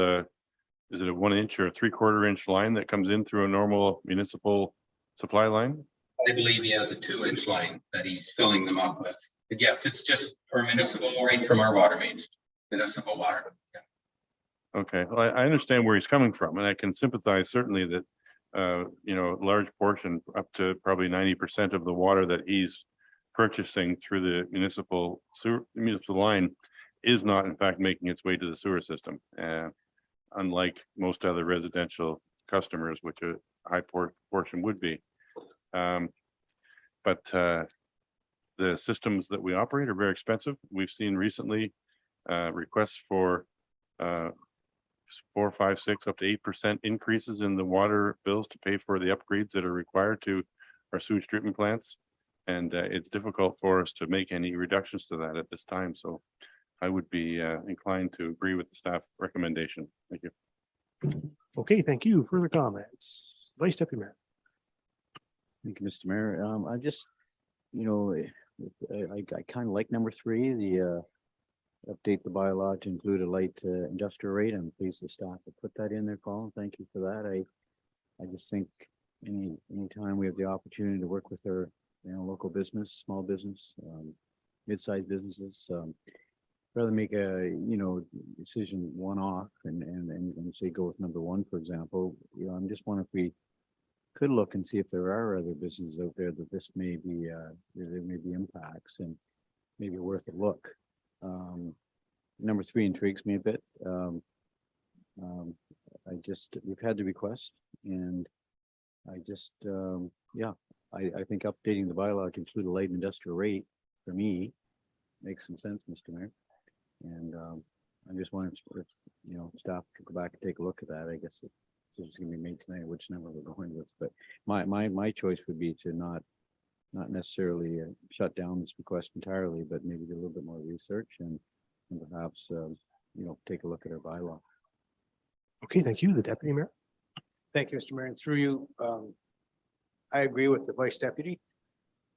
is it a 1 inch or a 3/4 inch line that comes in through a normal municipal supply line? I believe he has a 2-inch line that he's filling them up with. But yes, it's just for municipal right from our water mains, municipal water. Yeah. Okay, well, I understand where he's coming from, and I can sympathize certainly that, a large portion, up to probably 90% of the water that he's purchasing through the municipal line is not in fact making its way to the sewer system. Unlike most other residential customers, which a high portion would be. But the systems that we operate are very expensive. We've seen recently requests for 4, 5, 6, up to 8% increases in the water bills to pay for the upgrades that are required to our sewage treatment plants. And it's difficult for us to make any reductions to that at this time. So I would be inclined to agree with the staff recommendation. Thank you. Okay, thank you. Further comments? Vice Deputy Mayor. Thank you, Mr. Mayor. I just, I kind of like number 3, the update the bylaw to include a light industrial rate. I'm pleased the staff have put that in there, Colin. Thank you for that. I just think anytime we have the opportunity to work with our local business, small business, mid-sized businesses, rather make a decision one-off and say go with number 1, for example. I'm just wondering if we could look and see if there are other businesses out there that this may be there may be impacts and maybe worth a look. Number 3 intrigues me a bit. We've had the request, and I think updating the bylaw to include a light industrial rate for me makes some sense, Mr. Mayor. And I just wanted if staff to go back and take a look at that. I guess it's going to be made tonight which number we're going with, but my choice would be to not necessarily shut down this request entirely, but maybe do a little bit more research and perhaps take a look at our bylaw. Okay, thank you. The Deputy Mayor. Thank you, Mr. Mayor. And through you, I agree with the Vice Deputy.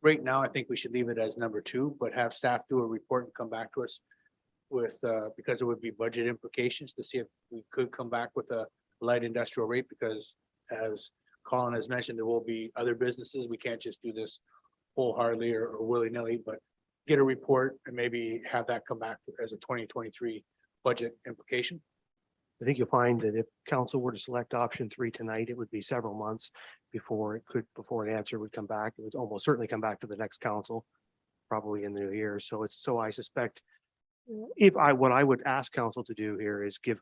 Right now, I think we should leave it as number 2, but have staff do a report and come back to us with, because it would be budget implications to see if we could come back with a light industrial rate, because as Colin has mentioned, there will be other businesses. We can't just do this wholeheartedly or willy-nilly, but get a report and maybe have that come back as a 2023 budget implication. I think you'll find that if council were to select option 3 tonight, it would be several months before an answer would come back. It would almost certainly come back to the next council, probably in the new year. So I suspect what I would ask council to do here is give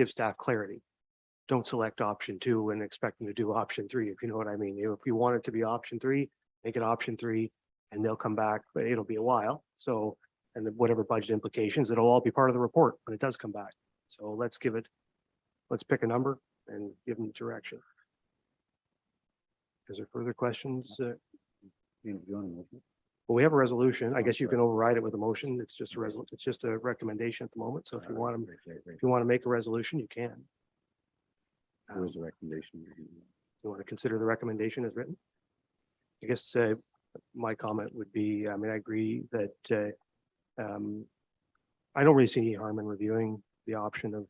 staff clarity. Don't select option 2 and expect them to do option 3, if you know what I mean. If you want it to be option 3, make it option 3 And they'll come back, but it'll be a while. So, and then whatever budget implications, it'll all be part of the report when it does come back. So let's pick a number and give them direction. Is there further questions? Well, we have a resolution. I guess you can override it with a motion. It's just it's just a recommendation at the moment. So if you want to make a resolution, you can. There's a recommendation. You want to consider the recommendation as written? I guess my comment would be, I mean, I agree that I don't really see any harm in reviewing the option of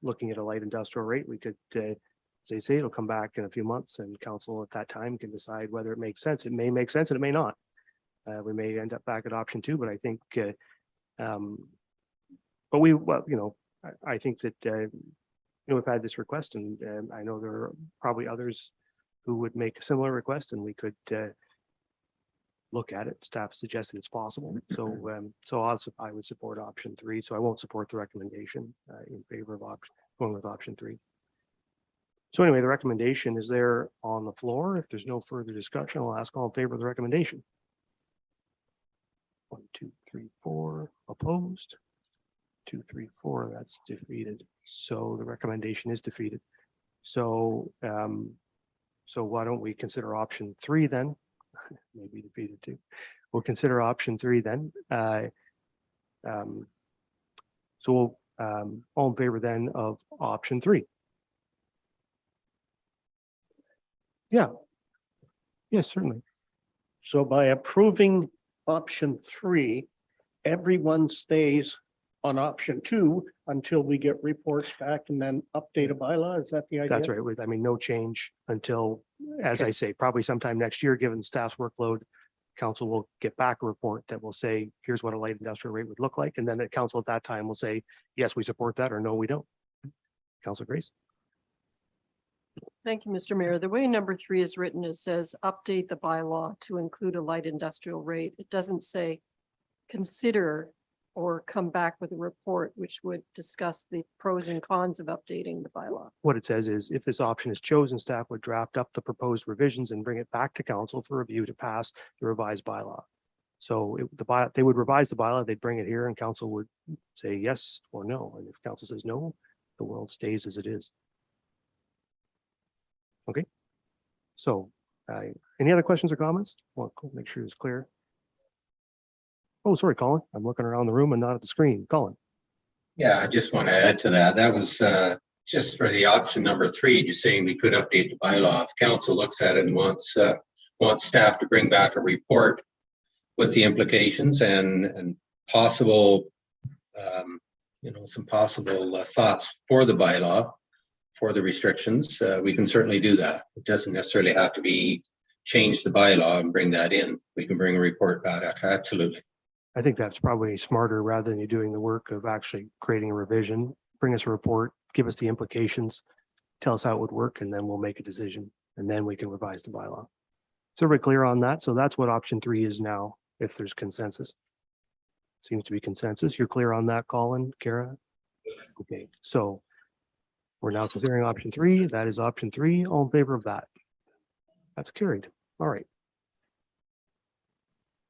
looking at a light industrial rate. We could, as they say, it'll come back in a few months and council at that time can decide whether it makes sense. It may make sense and it may not. We may end up back at option 2, but I think, but I think that, we've had this request and I know there are probably others who would make a similar request and we could look at it. Staff suggested it's possible. So I would support option 3. So I won't support the recommendation in favor of going with option 3. So anyway, the recommendation is there on the floor. If there's no further discussion, I'll ask all in favor of the recommendation. 1, 2, 3, 4 opposed. 2, 3, 4, that's defeated. So the recommendation is defeated. So so why don't we consider option 3 then? Maybe defeated too. We'll consider option 3 then. So all in favor then of option 3. Yeah. Yes, certainly. So by approving option 3, everyone stays on option 2 until we get reports back and then update a bylaw. Is that the idea? That's right. I mean, no change until, as I say, probably sometime next year, given the staff's workload, council will get back a report that will say, here's what a light industrial rate would look like. And then the council at that time will say, yes, we support that, or no, we don't. Councilor Grace. Thank you, Mr. Mayor. The way number 3 is written, it says update the bylaw to include a light industrial rate. It doesn't say consider or come back with a report which would discuss the pros and cons of updating the bylaw. What it says is if this option is chosen, staff would draft up the proposed revisions and bring it back to council for review to pass the revised bylaw. So they would revise the bylaw, they'd bring it here and council would say yes or no. And if council says no, the world stays as it is. Okay. So any other questions or comments? Well, make sure it's clear. Oh, sorry, Colin. I'm looking around the room and not at the screen. Colin. Yeah, I just want to add to that. That was just for the option number 3, just saying we could update the bylaw. If council looks at it and wants staff to bring back a report with the implications and possible, some possible thoughts for the bylaw, for the restrictions, we can certainly do that. It doesn't necessarily have to be change the bylaw and bring that in. We can bring a report back. Absolutely. I think that's probably smarter rather than you doing the work of actually creating a revision. Bring us a report, give us the implications, tell us how it would work, and then we'll make a decision. And then we can revise the bylaw. Is everybody clear on that? So that's what option 3 is now, if there's consensus. Seems to be consensus. You're clear on that, Colin, Kara? Okay, so we're now considering option 3. That is option 3. All in favor of that? That's carried. All right.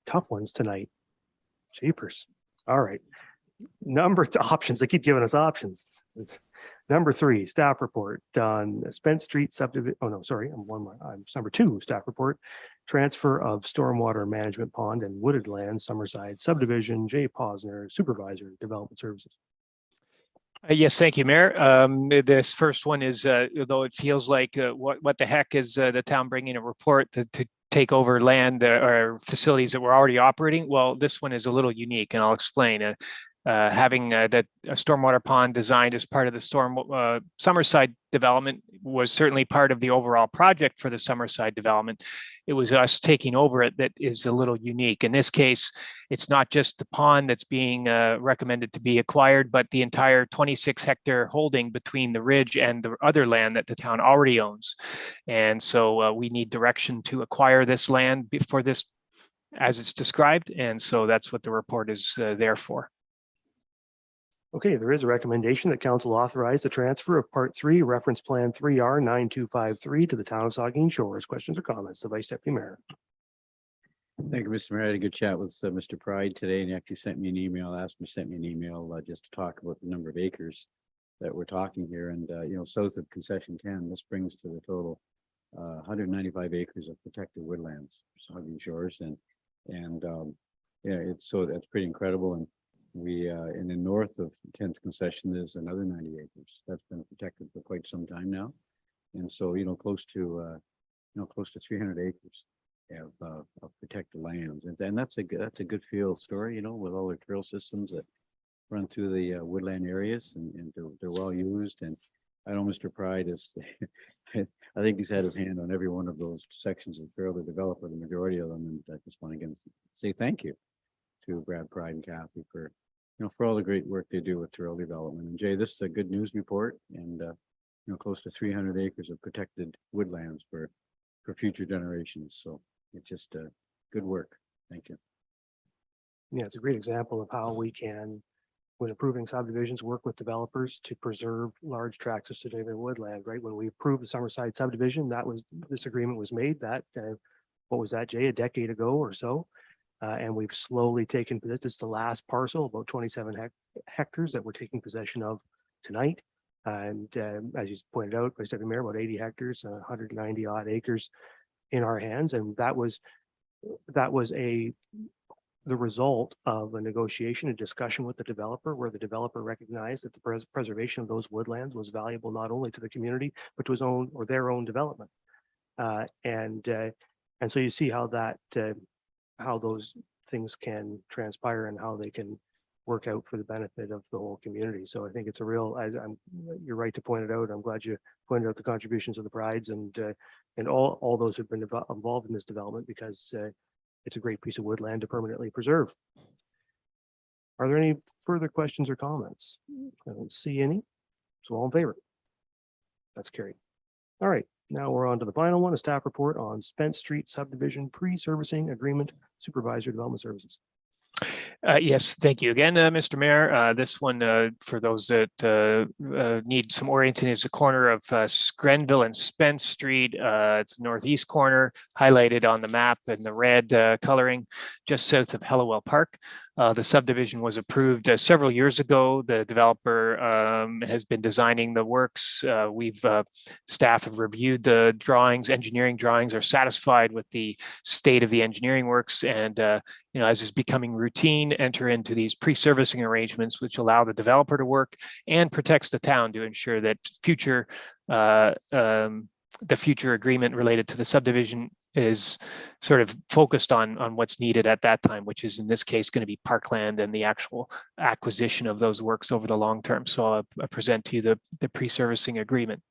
Tough ones tonight. Jeepers. All right. Options. They keep giving us options. Number 3, staff report on Spence Street subdivision. Oh, no, sorry. I'm number 2, staff report. Transfer of stormwater management pond and wooded land, Summerside subdivision, Jay Posner, supervisor, development services. Yes, thank you, Mayor. This first one is, though it feels like what the heck is the town bringing a report to take over land or facilities that were already operating? Well, this one is a little unique, and I'll explain. Having that stormwater pond designed as part of the Summerside development was certainly part of the overall project for the Summerside development. It was us taking over it that is a little unique. In this case, it's not just the pond that's being recommended to be acquired, but the entire 26-hectare holding between the ridge and the other land that the town already owns. And so we need direction to acquire this land for this as it's described. And so that's what the report is there for. Okay, there is a recommendation that council authorize the transfer of part 3, reference plan 3R 9253 to the town of Saugeen Shores. Questions or comments? The Vice Deputy Mayor. Thank you, Mr. Mayor. I had a good chat with Mr. Pride today, and he actually sent me an email, sent me an email just to talk about the number of acres that we're talking here. And, south of concession 10, this brings to the total 195 acres of protected woodlands, Saugeen Shores. That's pretty incredible. And in the north of 10th concession, there's another 90 acres that's been protected for quite some time now. And so, close to 300 acres of protected lands. And that's a good field story, with all the trail systems that run through the woodland areas, and they're well used. And I know Mr. Pride is, I think he's had his hand on every one of those sections of the trail to develop, or the majority of them. And I just want to again say thank you to Brad Pride and Kathy for all the great work they do with trail development. And Jay, this is a good news report, and close to 300 acres of protected woodlands for future generations. So it's just good work. Thank you. Yeah, it's a great example of how we can, when approving subdivisions, work with developers to preserve large tracts of significant woodland, right? When we approved the Summerside subdivision, this agreement was made that, what was that, Jay, a decade ago or so? And we've slowly taken, this is the last parcel, about 27 hectares that we're taking possession of tonight. And as you pointed out, by Deputy Mayor, about 80 hectares, 190 odd acres in our hands. And that was the result of a negotiation, a discussion with the developer, where the developer recognized that the preservation of those woodlands was valuable not only to the community, but to his own or their own development. And so you see how how those things can transpire and how they can work out for the benefit of the whole community. So I think it's a real, you're right to point it out. I'm glad you pointed out the contributions of the Prides and all those who've been involved in this development, because it's a great piece of woodland to permanently preserve. Are there any further questions or comments? I don't see any. So all in favor? That's carried. All right, now we're on to the final one, a staff report on Spence Street subdivision pre-servicing agreement supervisor development services. Yes, thank you again, Mr. Mayor. This one, for those that need some orienting, is the corner of Grenville and Spence Street. It's the northeast corner, highlighted on the map in the red coloring, just south of Hellawell Park. The subdivision was approved several years ago. The developer has been designing the works. Staff have reviewed the drawings, engineering drawings, are satisfied with the state of the engineering works, and as is becoming routine, enter into these pre-servicing arrangements, which allow the developer to work and protects the town to ensure that the future agreement related to the subdivision is sort of focused on what's needed at that time, which is in this case going to be parkland and the actual acquisition of those works over the long term. So I present to you the pre-servicing agreement.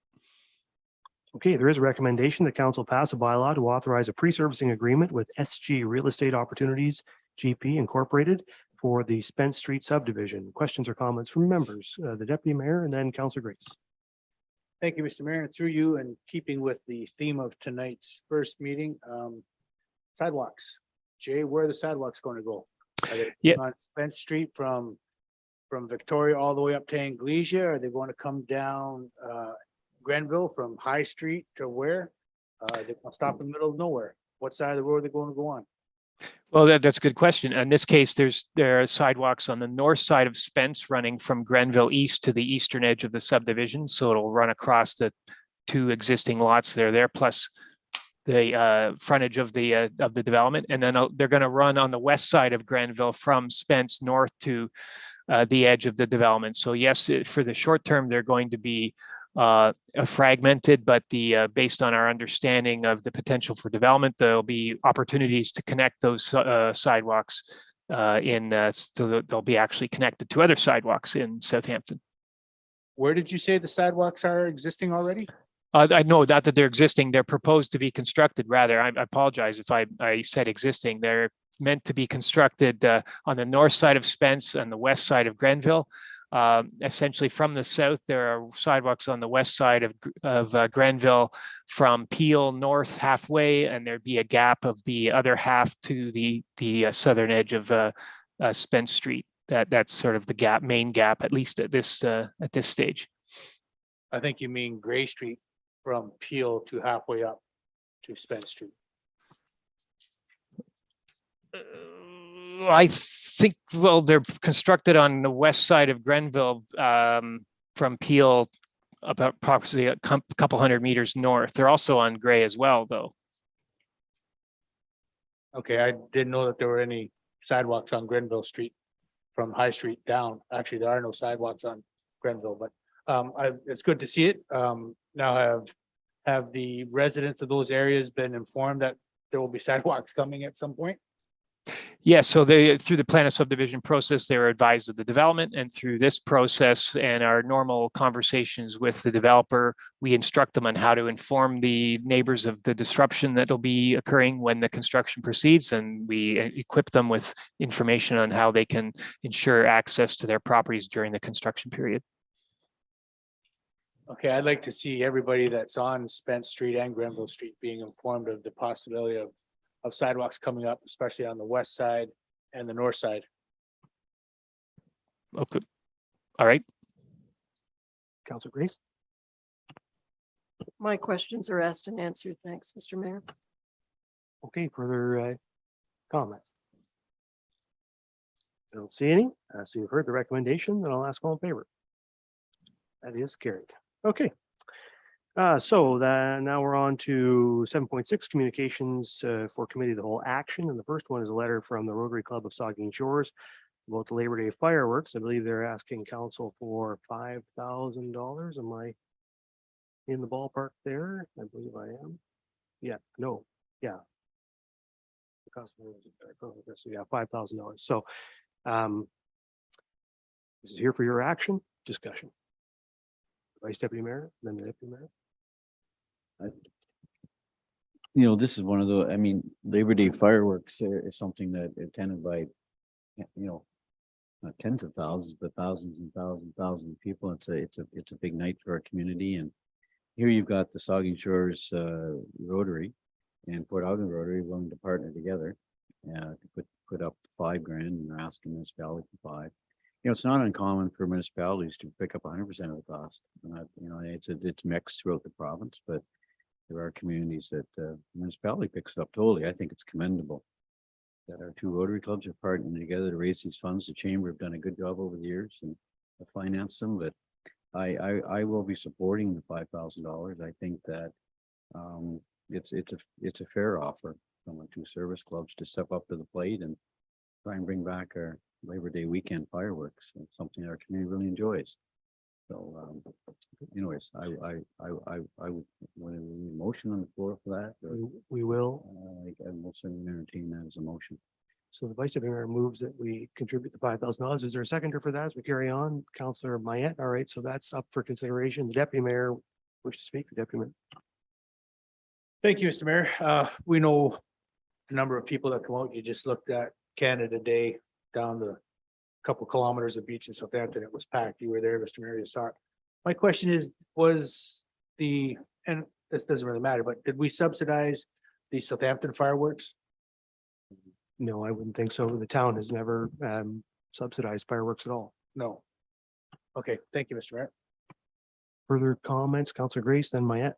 Okay, there is a recommendation that council pass a bylaw to authorize a pre-servicing agreement with SG Real Estate Opportunities GP Incorporated for the Spence Street subdivision. Questions or comments from members? The Deputy Mayor and then Councillor Grace. Thank you, Mr. Mayor. And through you, and keeping with the theme of tonight's first meeting, sidewalks. Jay, where are the sidewalks going to go? Are they Yeah. on Spence Street from Victoria all the way up to Anglesia? Are they going to come down Grenville from High Street to where? They're going to stop in the middle of nowhere. What side of the road are they going to go on? Well, that's a good question. In this case, there are sidewalks on the north side of Spence running from Grenville east to the eastern edge of the subdivision. So it'll run across the two existing lots that are there, plus the frontage of the development. And then they're going to run on the west side of Grenville from Spence north to the edge of the development. So yes, for the short term, they're going to be fragmented, but based on our understanding of the potential for development, there'll be opportunities to connect those sidewalks so that they'll be actually connected to other sidewalks in Southampton. Where did you say the sidewalks are existing already? I know not that they're existing, they're proposed to be constructed. Rather, I apologize if I said existing. They're meant to be constructed on the north side of Spence and the west side of Grenville. Essentially from the south, there are sidewalks on the west side of Grenville from Peel north halfway, and there'd be a gap of the other half to the southern edge of Spence Street. That's sort of the main gap, at least at this stage. I think you mean Gray Street from Peel to halfway up to Spence Street. I think, well, they're constructed on the west side of Grenville, from Peel, about approximately a couple hundred meters north. They're also on Gray as well, though. Okay, I didn't know that there were any sidewalks on Grenville Street from High Street down. Actually, there are no sidewalks on Grenville, but it's good to see it. Now have the residents of those areas been informed that there will be sidewalks coming at some point? Yeah, so they, through the plan of subdivision process, they were advised of the development, and through this process and our normal conversations with the developer, we instruct them on how to inform the neighbors of the disruption that'll be occurring when the construction proceeds, and we equip them with information on how they can ensure access to their properties during the construction period. Okay, I'd like to see everybody that's on Spence Street and Grenville Street being informed of the possibility of sidewalks coming up, especially on the west side and the north side. Okay. All right. Councilor Grace? My questions are asked and answered. Thanks, Mr. Mayor. Okay, further comments? I don't see any. So you've heard the recommendation, then I'll ask all in favor. That is carried. Okay. Now we're on to 7.6 communications for committee of the whole action. And the first one is a letter from the Rotary Club of Saugeen Shores about the Labor Day fireworks. I believe they're asking council for $5,000. Am I in the ballpark there? I believe I am. Yeah, no, yeah. The customer was- Yeah, $5,000. So this is here for your action, discussion. Vice Deputy Mayor, then the Deputy Mayor. You know, this is one of the, I mean, Labor Day fireworks is something that attended by, you know, not tens of thousands, but thousands and thousands of people. It's a big night for our community. And here you've got the Saugeen Shores Rotary and Port Algon Rotary willing to partner together to put up $5,000, and they're asking municipality for $5,000. You know, it's not uncommon for municipalities to pick up 100% of the cost. You know, it's mixed throughout the province, but there are communities that municipality picks up totally. I think it's commendable that our two Rotary clubs are partnering together to raise these funds. The chamber have done a good job over the years and finance them, but I will be supporting the $5,000. I think that it's a fair offer from the two service clubs to step up to the plate and try and bring back our Labor Day weekend fireworks. It's something our community really enjoys. So, anyways, I would want a motion on the floor for that. Or, We will. I will certainly entertain that as a motion. So the Vice Deputy Mayor moves that we contribute the $5,000. Is there a seconder for that as we carry on? Councillor Mayette. All right, so that's up for consideration. The Deputy Mayor wish to speak. The Deputy Mayor. Thank you, Mr. Mayor. We know a number of people that come out. You just looked at Canada Day down the couple kilometers of beach in Southampton. It was packed. You were there, Mr. Mayor, you saw it. My question is, and this doesn't really matter, but did we subsidize the Southampton fireworks? No, I wouldn't think so. The town has never subsidized fireworks at all. No. Okay, thank you, Mr. Mayor. Further comments, Councillor Grace, then Mayette.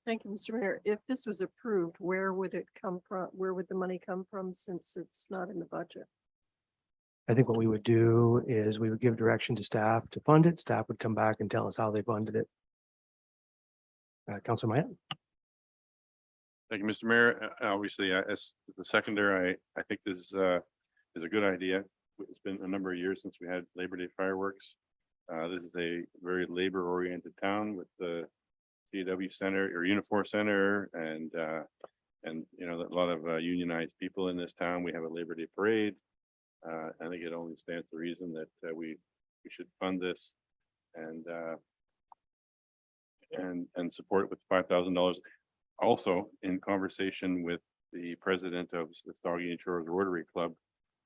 Thank you, Mr. Mayor. If this was approved, where would it come from? Where would the money come from, since it's not in the budget? I think what we would do is we would give direction to staff to fund it. Staff would come back and tell us how they funded it. Councillor Mayette. Thank you, Mr. Mayor. Obviously, as the seconder, I think this is a good idea. It's been a number of years since we had Labor Day fireworks. This is a very labor-oriented town with the CW Center or Unifor Center and you know, a lot of unionized people in this town. We have a Labor Day parade. I think it only stands to reason that we should fund this and support it with $5,000. Also, in conversation with the president of the Saugeen Shores Rotary Club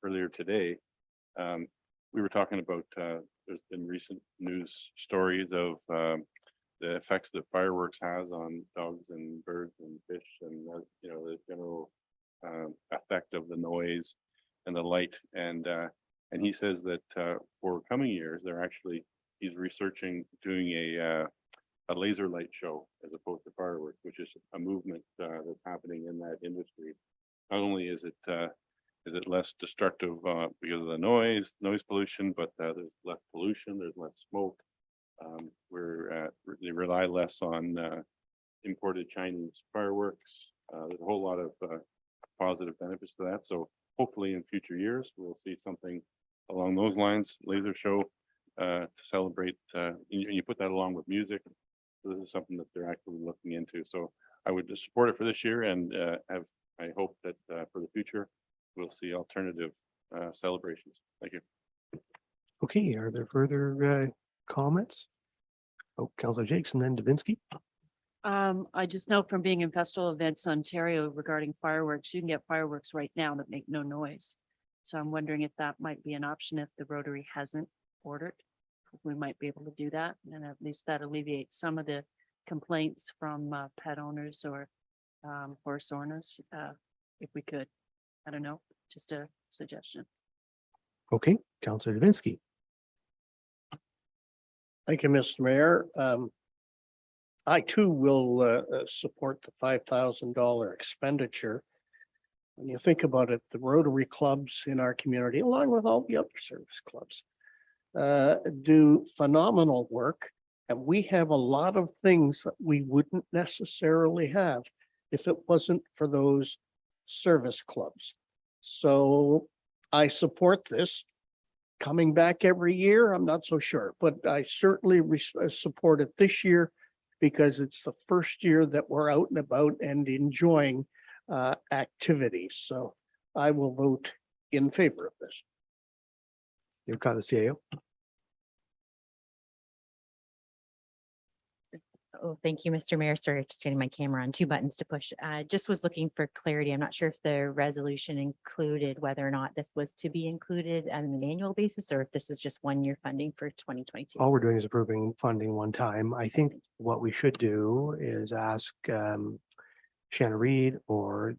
earlier today, we were talking about there's been recent news stories of the effects that fireworks has on dogs and birds and fish, and you know, the general effect of the noise and the light. And he says that for coming years, he's researching doing a laser light show as opposed to fireworks, which is a movement that's happening in that industry. not only is it less destructive because of the noise pollution, but there's less pollution, there's less smoke. They rely less on imported Chinese fireworks. There's a whole lot of positive benefits to that. So hopefully in future years, we'll see something along those lines, laser show to celebrate. You put that along with music. So this is something that they're actually looking into. So I would just support it for this year and I hope that for the future, we'll see alternative celebrations. Thank you. Okay, are there further comments? Oh, Councillor Jakes and then Davinsky. I just know from being in Festival Events Ontario regarding fireworks, you can get fireworks right now that make no noise. So I'm wondering if that might be an option if the Rotary hasn't ordered. We might be able to do that, and at least that alleviates some of the complaints from pet owners or horse owners, if we could. I don't know, just a suggestion. Okay, Councillor Davinsky. Thank you, Mr. Mayor. I too will support the $5,000 expenditure. When you think about it, the Rotary clubs in our community, along with all the other service clubs, do phenomenal work. And we have a lot of things that we wouldn't necessarily have if it wasn't for those service clubs. So I support this. Coming back every year, I'm not so sure, but I certainly support it this year because it's the first year that we're out and about and enjoying activities. So I will vote in favor of this. You've got the CAO. Oh, thank you, Mr. Mayor. Sorry, just getting my camera on, 2 buttons to push. Just was looking for clarity. I'm not sure if the resolution included whether or not this was to be included on an annual basis or if this is just 1-year funding for 2022. All we're doing is approving funding one time. I think what we should do is ask Shanna Reed or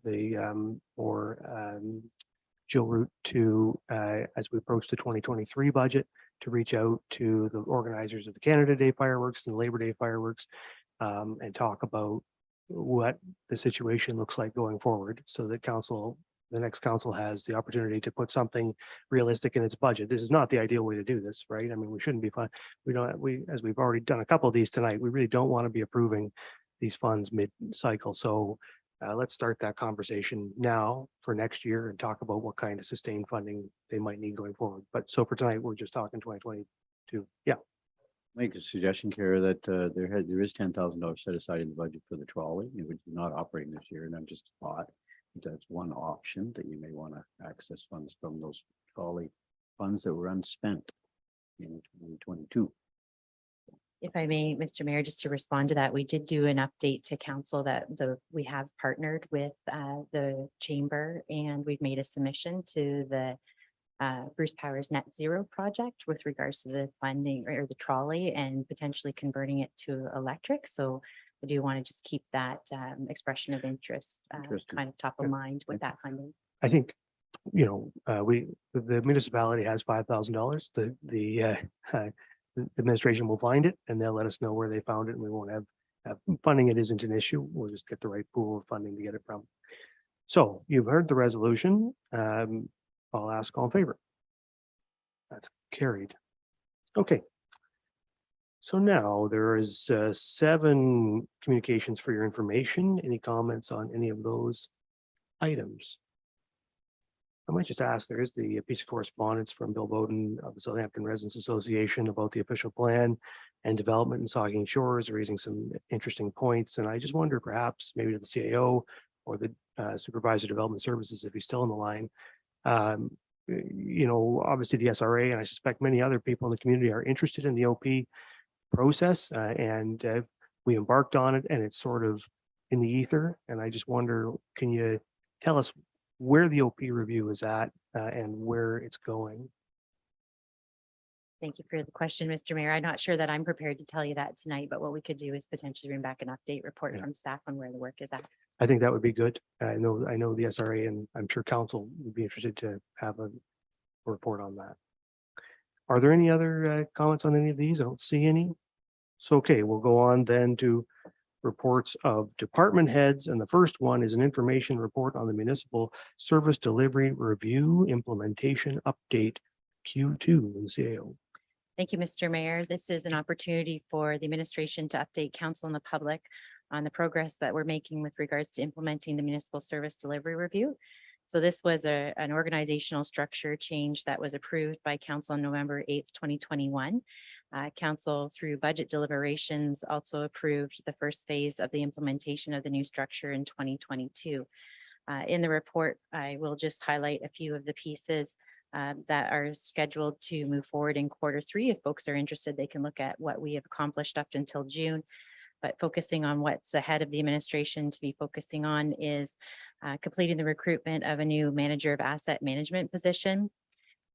Jill Root to, as we approach the 2023 budget, to reach out to the organizers of the Canada Day fireworks and Labor Day fireworks and talk about what the situation looks like going forward so that the next council has the opportunity to put something realistic in its budget. This is not the ideal way to do this, right? I mean, we shouldn't be fun. As we've already done a couple of these tonight, we really don't want to be approving these funds mid-cycle. So let's start that conversation now for next year and talk about what kind of sustained funding they might need going forward. But so for tonight, we're just talking 2022. Yeah. Make a suggestion, Kara, that there is $10,000 set aside in the budget for the trolley, which is not operating this year, and I'm just thought that's one option that you may want to access funds from those trolley funds that were unspent in 2022. If I may, Mr. Mayor, just to respond to that, we did do an update to council that we have partnered with the chamber and we've made a submission to the Bruce Powers Net Zero project with regards to the funding or the trolley and potentially converting it to electric. So I do want to just keep that expression of interest kind of top of mind with that funding. I think, the municipality has $5,000. The administration will find it and they'll let us know where they found it and we won't have funding. It isn't an issue. We'll just get the right pool of funding to get it from. So you've heard the resolution. I'll ask all in favor. That's carried. Okay. So now there is 7 communications for your information. Any comments on any of those items? I might just ask, there is the piece of correspondence from Bill Bowden of the Southampton Residents Association about the official plan and development in Saugeen Shores, raising some interesting points. And I just wonder perhaps maybe to the CAO or the Supervisor of Development Services, if he's still on the line. Obviously the SRA and I suspect many other people in the community are interested in the OP process and we embarked on it and it's sort of in the ether. And I just wonder, can you tell us where the OP review is at and where it's going? Thank you for the question, Mr. Mayor. I'm not sure that I'm prepared to tell you that tonight, but what we could do is potentially bring back an update report from staff on where the work is at. I think that would be good. I know the SRA and I'm sure council would be interested to have a report on that. Are there any other comments on any of these? I don't see any. So, okay, we'll go on then to reports of department heads. And the first one is an information report on the municipal service delivery review implementation update Q2 in CAO. Thank you, Mr. Mayor. This is an opportunity for the administration to update council and the public on the progress that we're making with regards to implementing the municipal service delivery review. So this was an organizational structure change that was approved by council on November 8th, 2021. Council through budget deliberations also approved the first phase of the implementation of the new structure in 2022. In the report, I will just highlight a few of the pieces that are scheduled to move forward in Q3. If folks are interested, they can look at what we have accomplished up until June. But focusing on what's ahead of the administration to be focusing on is completing the recruitment of a new manager of asset management position,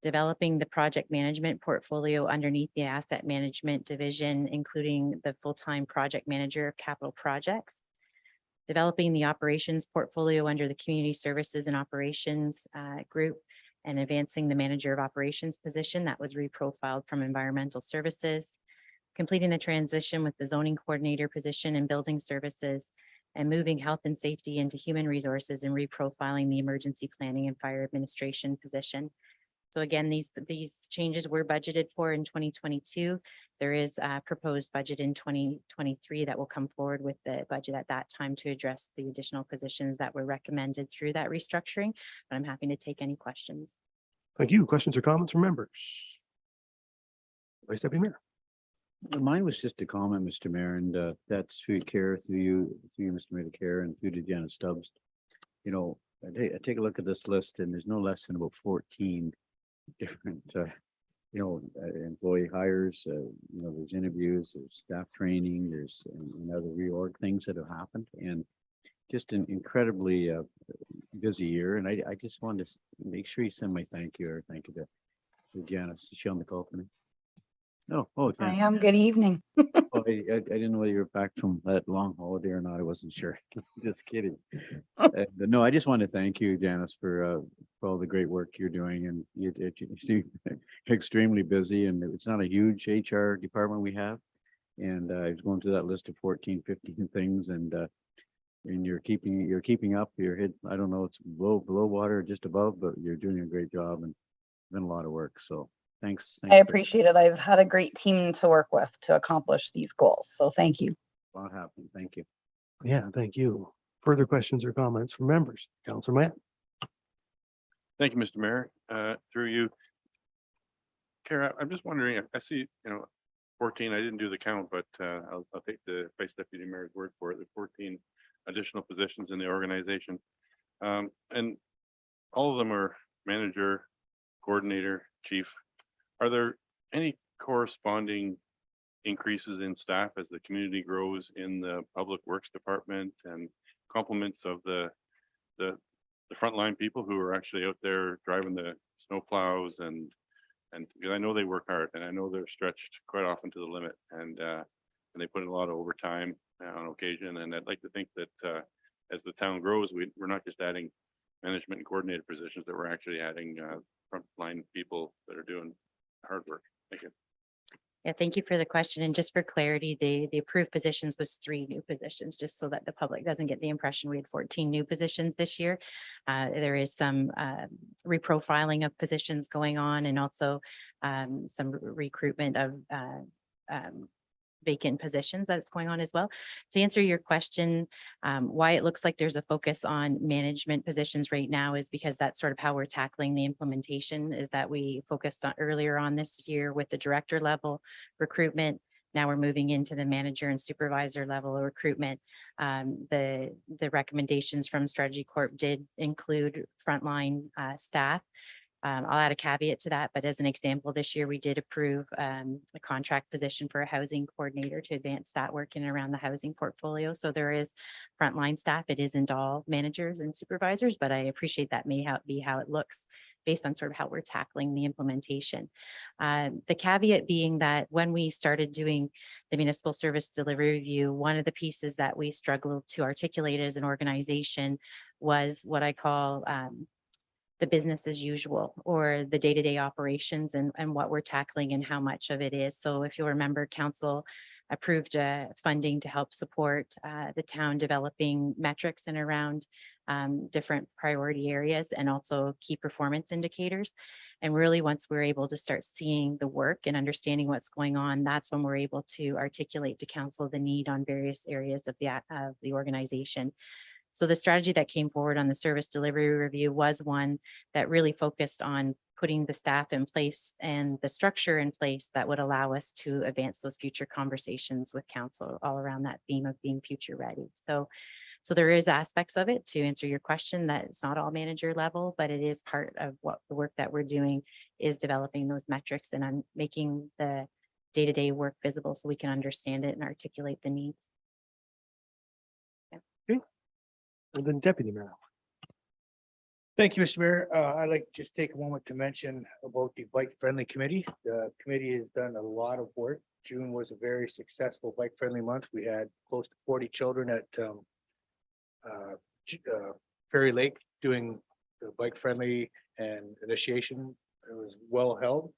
developing the project management portfolio underneath the asset management division, including the full-time project manager of capital projects, developing the operations portfolio under the community services and operations group, and advancing the manager of operations position that was reprofiled from environmental services, completing the transition with the zoning coordinator position and building services, and moving health and safety into human resources and reprofiling the emergency planning and fire administration position. So again, these changes were budgeted for in 2022. There is a proposed budget in 2023 that will come forward with the budget at that time to address the additional positions that were recommended through that restructuring. But I'm happy to take any questions. Thank you. Questions or comments from members? Vice Deputy Mayor. Mine was just a comment, Mr. Mayor, and that's through care, through you, Mr. Mayor, to care, and through to Janet Stubbs. You know, I take a look at this list, and there's no less than about 14 different, employee hires. There's interviews, there's staff training, there's and other reorg things that have happened, and just an incredibly busy year. And I just wanted to make sure you send my thank you to Janice. Is she on the call tonight? No. Oh, I Janice. am. Good evening. Oh, I didn't know whether you were back from that long holiday or not. I wasn't sure. Just kidding. No, I just want to thank you, Janice, for all the great work you're doing, and you're extremely busy, and it's not a huge HR department we have. And I was going through that list of 14, 15 things, and you're keeping up. You're hit. I don't know, it's below water or just above, but you're doing a great job, and been a lot of work. So thanks. I appreciate it. I've had a great team to work with to accomplish these goals. So thank you. A lot happening. Thank you. Yeah, thank you. Further questions or comments from members? Councilor Matt. Thank you, Mr. Mayor. Through you, Kara, I'm just wondering, I see, 14, I didn't do the count, but I'll take the Vice Deputy Mayor's word for it. The 14 additional positions in the organization. And all of them are manager, coordinator, chief. Are there any corresponding increases in staff as the community grows in the Public Works Department, and compliments of the frontline people who are actually out there driving the snow plows and because I know they work hard, and I know they're stretched quite often to the limit, and they put in a lot of overtime on occasion. And I'd like to think that as the town grows, we're not just adding management and coordinator positions, that we're actually adding frontline people that are doing hard work. Thank you. Yeah, thank you for the question. And just for clarity, the approved positions was 3 new positions, just so that the public doesn't get the impression we had 14 new positions this year. There is some reprofiling of positions going on, and also some recruitment of vacant positions that's going on as well. To answer your question, why it looks like there's a focus on management positions right now is because that's sort of how we're tackling the implementation, is that we focused on earlier on this year with the director level recruitment. Now we're moving into the manager and supervisor level recruitment. The recommendations from Strategy Corp did include frontline staff. I'll add a caveat to that, but as an example, this year we did approve a contract position for a housing coordinator to advance that work in and around the housing portfolio. So there is frontline staff. It isn't all managers and supervisors, but I appreciate that may be how it looks based on sort of how we're tackling the implementation. The caveat being that when we started doing the municipal service delivery review, one of the pieces that we struggled to articulate as an organization was what I call the business as usual, or the day-to-day operations, and what we're tackling and how much of it is. So if you'll remember, council approved funding to help support the town developing metrics and around different priority areas and also key performance indicators. And really, once we're able to start seeing the work and understanding what's going on, that's when we're able to articulate to council the need on various areas of the organization. So the strategy that came forward on the service delivery review was one that really focused on putting the staff in place and the structure in place that would allow us to advance those future conversations with council all around that theme of being future ready. So there is aspects of it, to answer your question, that it's not all manager level, but it is part of what the work that we're doing is developing those metrics and making the day-to-day work visible so we can understand it and articulate the needs. And then Deputy Mayor. Thank you, Mr. Mayor. I'd like to just take a moment to mention about the bike friendly committee. The committee has done a lot of work. June was a very successful bike friendly month. We had close to 40 children at Ferry Lake doing the bike friendly and initiation. It was well held.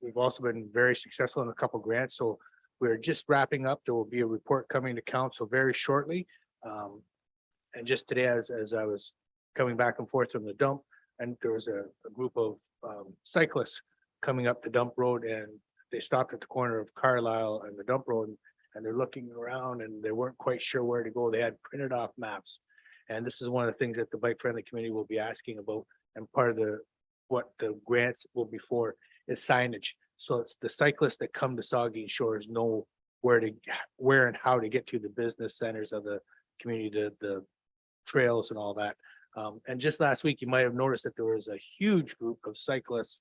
We've also been very successful in a couple grants, so we're just wrapping up. There will be a report coming to council very shortly. And just today, as I was coming back and forth from the dump, and there was a group of cyclists coming up the dump road, and they stopped at the corner of Carlisle and the dump road, and they're looking around and they weren't quite sure where to go. They had printed off maps. And this is one of the things that the bike friendly committee will be asking about, and part of what the grants will be for is signage. So it's the cyclists that come to Saugeen Shores know where and how to get to the business centers of the community, the trails and all that. And just last week, you might have noticed that there was a huge group of cyclists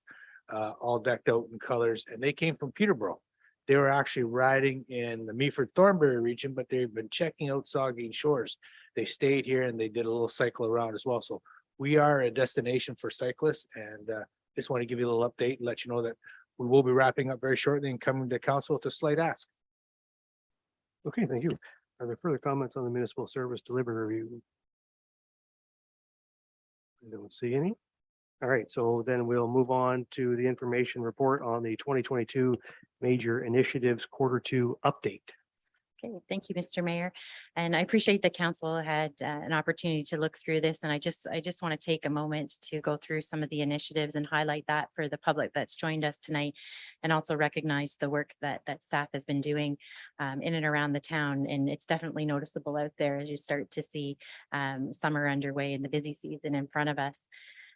all decked out in colors, and they came from Peterborough. They were actually riding in the Meaford Thornbury region, but they've been checking out Saugeen Shores. They stayed here and they did a little cycle around as well. So we are a destination for cyclists, and just want to give you a little update and let you know that we will be wrapping up very shortly and coming to council with a slight ask. Okay, thank you. Are there further comments on the municipal service delivery review? I don't see any. All right, so then we'll move on to the information report on the 2022 major initiatives Q2 update. Okay, thank you, Mr. Mayor. And I appreciate the council had an opportunity to look through this. And I just want to take a moment to go through some of the initiatives and highlight that for the public that's joined us tonight, and also recognize the work that staff has been doing in and around the town. And it's definitely noticeable out there as you start to see summer underway and the busy season in front of us.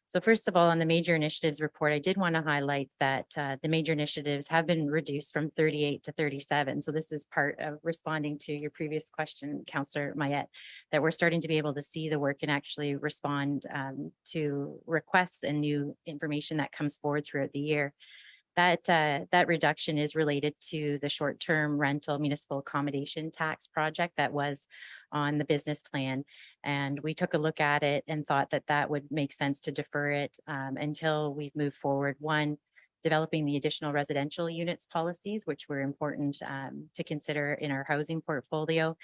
So first of all, on the major initiatives report, I did want to highlight that the major initiatives have been reduced from 38 to 37. So this is part of responding to your previous question, Councillor Mayette, that we're starting to be able to see the work and actually respond to requests and new information that comes forward throughout the year. That reduction is related to the short-term rental municipal accommodation tax project that was on the business plan. And we took a look at it and thought that that would make sense to defer it until we've moved forward. One, developing the additional residential units policies, which were important to consider in our housing portfolio,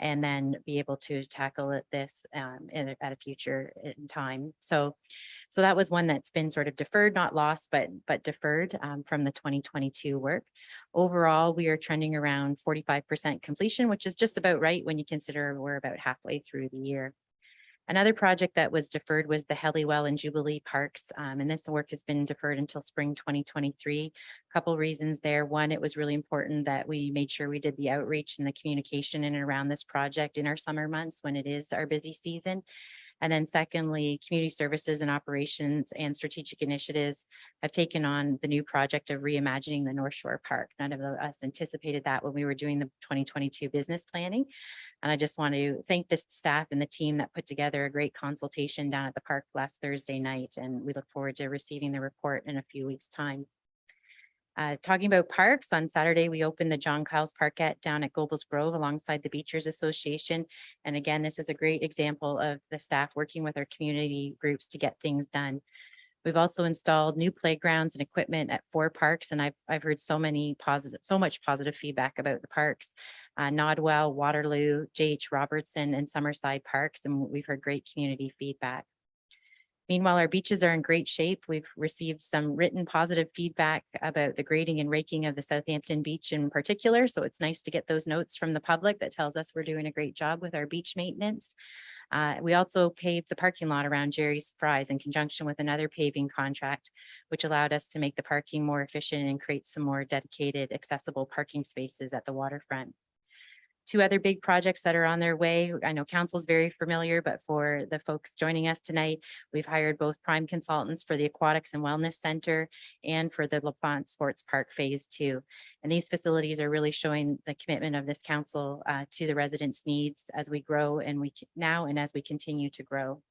and then be able to tackle this at a future time. So that was one that's been sort of deferred, not lost, but deferred from the 2022 work. Overall, we are trending around 45% completion, which is just about right when you consider we're about halfway through the year. Another project that was deferred was the Helliwell and Jubilee Parks, and this work has been deferred until spring 2023. A couple reasons there. One, it was really important that we made sure we did the outreach and the communication in and around this project in our summer months when it is our busy season. And then secondly, community services and operations and strategic initiatives have taken on the new project of reimagining the North Shore Park. None of us anticipated that when we were doing the 2022 business planning. And I just want to thank the staff and the team that put together a great consultation down at the park last Thursday night. And we look forward to receiving the report in a few weeks' time. Talking about parks, on Saturday, we opened the John Kyles Parkette down at Gobles Grove alongside the Beachers Association. And again, this is a great example of the staff working with our community groups to get things done. We've also installed new playgrounds and equipment at 4 parks, and I've heard so much positive feedback about the parks. Nodwell, Waterloo, J.H. Robertson, and Summerside Parks, and we've heard great community feedback. Meanwhile, our beaches are in great shape. We've received some written positive feedback about the grading and raking of the Southampton beach in particular. So it's nice to get those notes from the public that tells us we're doing a great job with our beach maintenance. We also paved the parking lot around Jerry's Fries in conjunction with another paving contract, which allowed us to make the parking more efficient and create some more dedicated, accessible parking spaces at the waterfront. Two other big projects that are on their way. I know council's very familiar, but for the folks joining us tonight, we've hired both prime consultants for the Aquatics and Wellness Center and for the LaFont Sports Park Phase 2. And these facilities are really showing the commitment of this council to the residents' needs as we grow and as we continue to grow.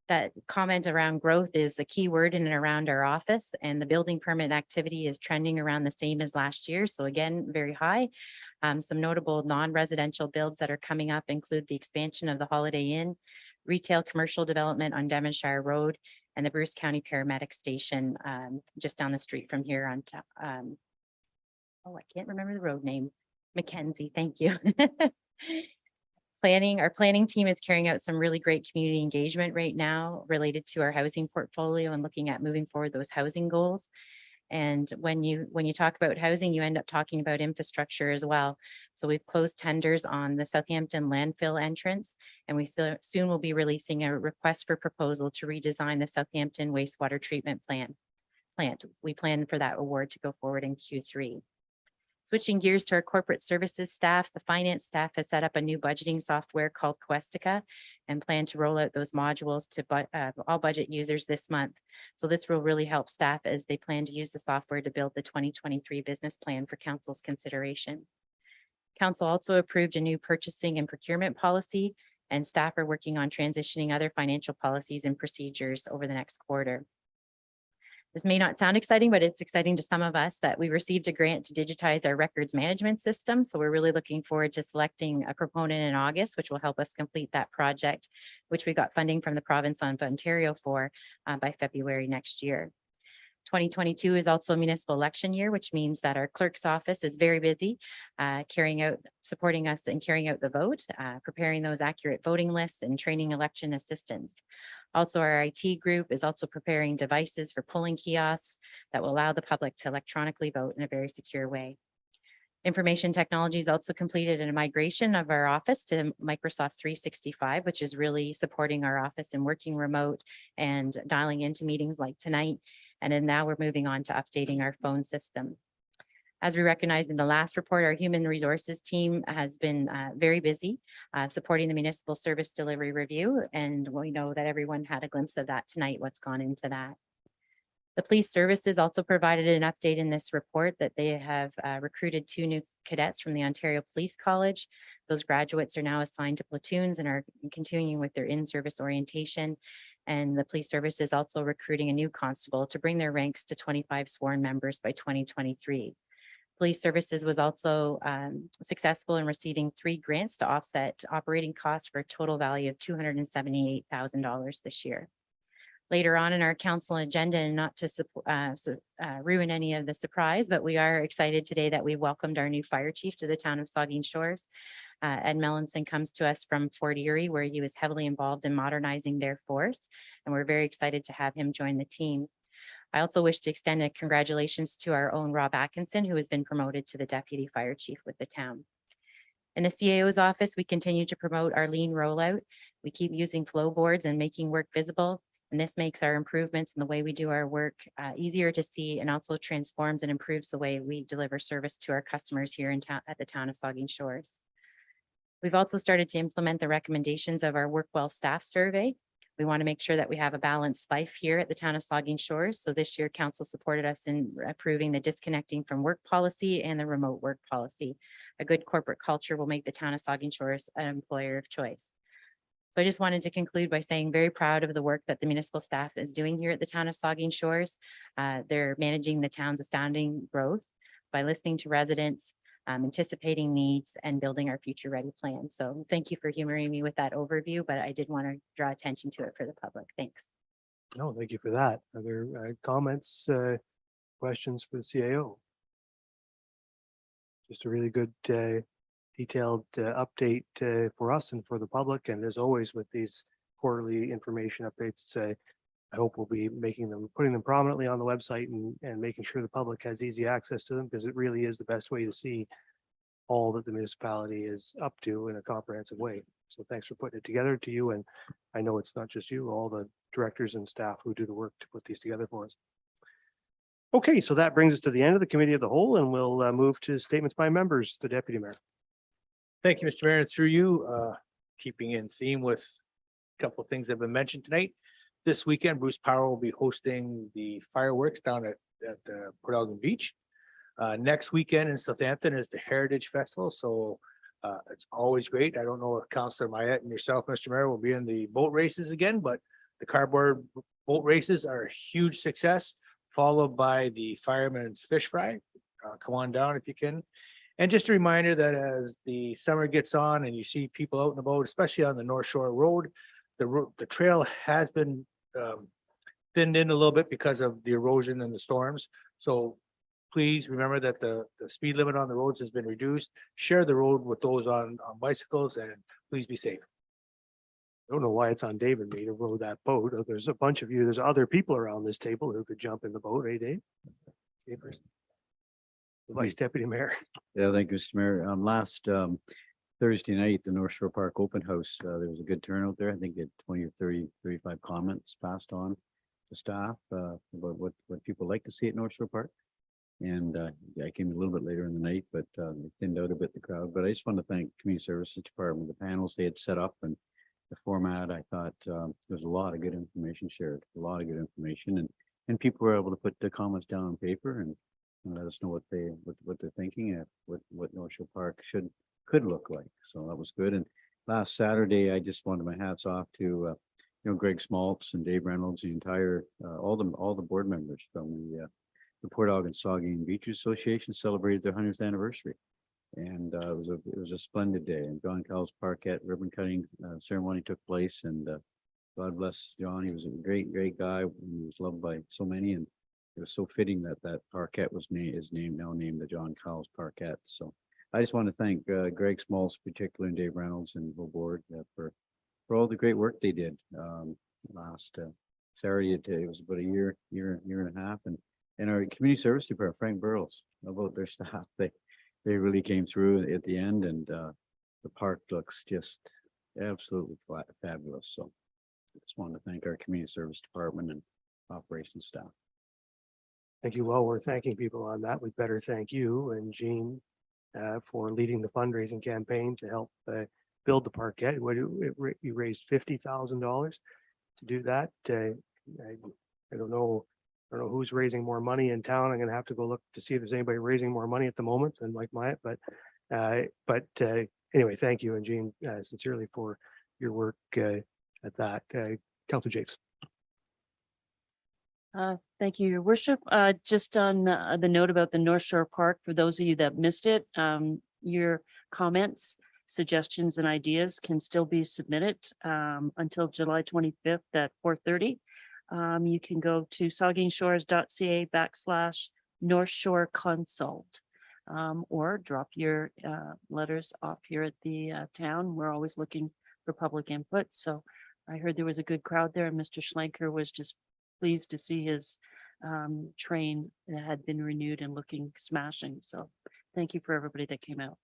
That comment around growth is the key word in and around our office, and the building permit activity is trending around the same as last year. So again, very high. Some notable non-residential builds that are coming up include the expansion of the Holiday Inn, retail commercial development on Devonshire Road, and the Bruce County Paramedic Station just down the street from here on top. I can't remember the road name. Mackenzie, thank you. Our planning team is carrying out some really great community engagement right now related to our housing portfolio and looking at moving forward those housing goals. And when you talk about housing, you end up talking about infrastructure as well. So we've closed tenders on the Southampton landfill entrance, and we soon will be releasing a request for proposal to redesign the Southampton wastewater treatment plant. We plan for that award to go forward in Q3. Switching gears to our corporate services staff, the finance staff has set up a new budgeting software called Questica and plan to roll out those modules to all budget users this month. So this will really help staff as they plan to use the software to build the 2023 business plan for council's consideration. Council also approved a new purchasing and procurement policy, and staff are working on transitioning other financial policies and procedures over the next quarter. This may not sound exciting, but it's exciting to some of us that we received a grant to digitize our records management system. So we're really looking forward to selecting a proponent in August, which will help us complete that project, which we got funding from the province of Ontario for by February next year. 2022 is also a municipal election year, which means that our clerk's office is very busy supporting us in carrying out the vote, preparing those accurate voting lists and training election assistants. Also, our IT group is also preparing devices for polling kiosks that will allow the public to electronically vote in a very secure way. Information technology has also completed a migration of our office to Microsoft 365, which is really supporting our office and working remote and dialing into meetings like tonight. And then now we're moving on to updating our phone system. As we recognized in the last report, our human resources team has been very busy supporting the municipal service delivery review. And we know that everyone had a glimpse of that tonight, what's gone into that. The police services also provided an update in this report that they have recruited 2 new cadets from the Ontario Police College. Those graduates are now assigned to platoons and are continuing with their in-service orientation. And the police service is also recruiting a new constable to bring their ranks to 25 sworn members by 2023. Police services was also successful in receiving 3 grants to offset operating costs for a total value of $278,000 this year. Later on in our council agenda, and not to ruin any of the surprise, but we are excited today that we welcomed our new fire chief to the town of Saugeen Shores. Ed Mellinson comes to us from Fort Erie, where he was heavily involved in modernizing their force, and we're very excited to have him join the team. I also wish to extend a congratulations to our own Rob Atkinson, who has been promoted to the deputy fire chief with the town. In the CAO's office, we continue to promote our lean rollout. We keep using flow boards and making work visible, and this makes our improvements in the way we do our work easier to see, and also transforms and improves the way we deliver service to our customers here in town at the town of Saugeen Shores. We've also started to implement the recommendations of our Work Well staff survey. We want to make sure that we have a balanced life here at the town of Saugeen Shores. So this year, council supported us in approving the disconnecting from work policy and the remote work policy. A good corporate culture will make the town of Saugeen Shores an employer of choice. So I just wanted to conclude by saying very proud of the work that the municipal staff is doing here at the town of Saugeen Shores. They're managing the town's astounding growth by listening to residents, anticipating needs, and building our future ready plan. So thank you for humoring me with that overview, but I did want to draw attention to it for the public. Thanks. No, thank you for that. Other comments, questions for the CAO? Just a really good detailed update for us and for the public. And as always with these quarterly information updates, I hope we'll be putting them prominently on the website and making sure the public has easy access to them, because it really is the best way to see all that the municipality is up to in a comprehensive way. So thanks for putting it together, to you. And I know it's not just you, all the directors and staff who do the work to put these together for us. Okay, so that brings us to the end of the committee of the whole, and we'll move to statements by members. The deputy mayor. Thank you, Mr. Mayor, and through you, keeping in theme with a couple of things that have been mentioned tonight. This weekend, Bruce Power will be hosting the fireworks down at Port Elgin Beach. Next weekend in Southampton is the Heritage Festival, so it's always great. I don't know if Councillor Mayette and yourself, Mr. Mayor, will be in the boat races again, but the cardboard boat races are a huge success, followed by the Fireman's Fish Fry. Come on down if you can. And just a reminder that as the summer gets on and you see people out and about, especially on the North Shore Road, the trail has been thinned in a little bit because of the erosion and the storms. So please remember that the speed limit on the roads has been reduced. Share the road with those on bicycles, and please be safe. I don't know why it's on Dave and me to row that boat. There's a bunch of you, there's other people around this table who could jump in the boat, eh, Dave? The Vice Deputy Mayor. Yeah, thank you, Mr. Mayor. Last Thursday night, the North Shore Park Open House, there was a good turnout there. I think it 20 or 30, 35 comments passed on to staff about what people like to see at North Shore Park. And I came a little bit later in the night, but it thinned out a bit the crowd. But I just want to thank Community Services Department, the panels they had set up and the format. I thought there's a lot of good information shared, a lot of good information, and people were able to put the comments down on paper and let us know what they're thinking, what North Shore Park could look like. So that was good. And last Saturday, I just wanted my hats off to Greg Smaltz and Dave Reynolds, the entire all the board members from the Port Elgin Saugeen Beach Association celebrated their 100th anniversary, and it was a splendid day. And John Cowell's parquet ribbon cutting ceremony took place, and God bless John. He was a great guy. He was loved by so many, and it was so fitting that parquet was now named the John Cowell's parquet. So I just want to thank Greg Smalls, particularly, and Dave Reynolds and the whole board for all the great work they did last Saturday. It was about a year and a half, and our community service department, Frank Burrows, about their staff, they really came through at the end, and the park looks just absolutely fabulous. So I just want to thank our community service department and operations staff. Thank you. Well, we're thanking people on that. We better thank you and Jean for leading the fundraising campaign to help build the parquet. You raised $50,000 to do that. I don't know who's raising more money in town. I'm going to have to go look to see if there's anybody raising more money at the moment than Mike Myatt. But anyway, thank you, and Jean, sincerely for your work at that. Councilor Jakes. Thank you, Your Worship. Just on the note about the North Shore Park, for those of you that missed it, your comments, suggestions and ideas can still be submitted until July 25th at 4:30. You can go to saugeenshores.ca/North Shore Consult, or drop your letters off here at the town. We're always looking for public input. So I heard there was a good crowd there, and Mr. Schlenker was just pleased to see his train that had been renewed and looking smashing. So thank you for everybody that came out.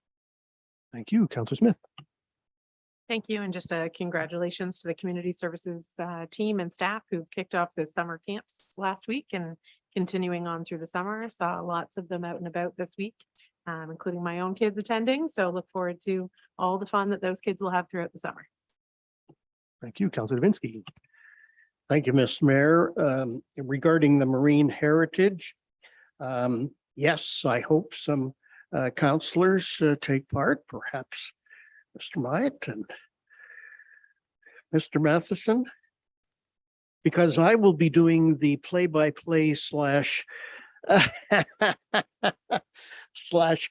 Thank you, Councilor Smith. Thank you, and just congratulations to the community services team and staff who kicked off the summer camps last week and continuing on through the summer. Saw lots of them out and about this week, including my own kids attending. So look forward to all the fun that those kids will have throughout the summer. Thank you, Councilor Davinsky. Thank you, Mr. Mayor. Regarding the marine heritage, yes, I hope some councillors take part, perhaps Mr. Myatt and Mr. Matheson, because I will be doing the play-by-play slash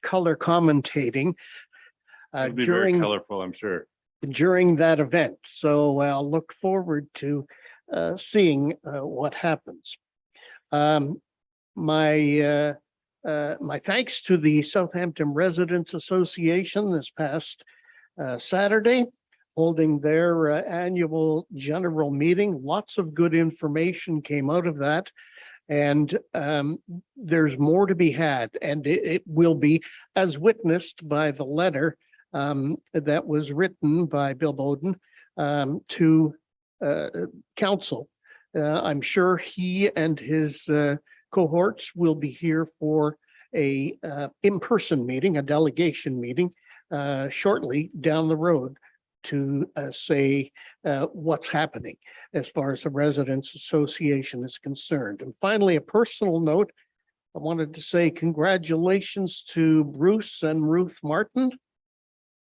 color commentating It'll be very during colorful, I'm sure. during that event. So I'll look forward to seeing what happens. My thanks to the Southampton Residents Association this past Saturday. holding their annual general meeting. Lots of good information came out of that. And there's more to be had, and it will be, as witnessed by the letter that was written by Bill Bowden to council. I'm sure he and his cohorts will be here for a in-person meeting, a delegation meeting shortly down the road to say what's happening as far as the Residents Association is concerned. And finally, a personal note, I wanted to say congratulations to Bruce and Ruth Martin,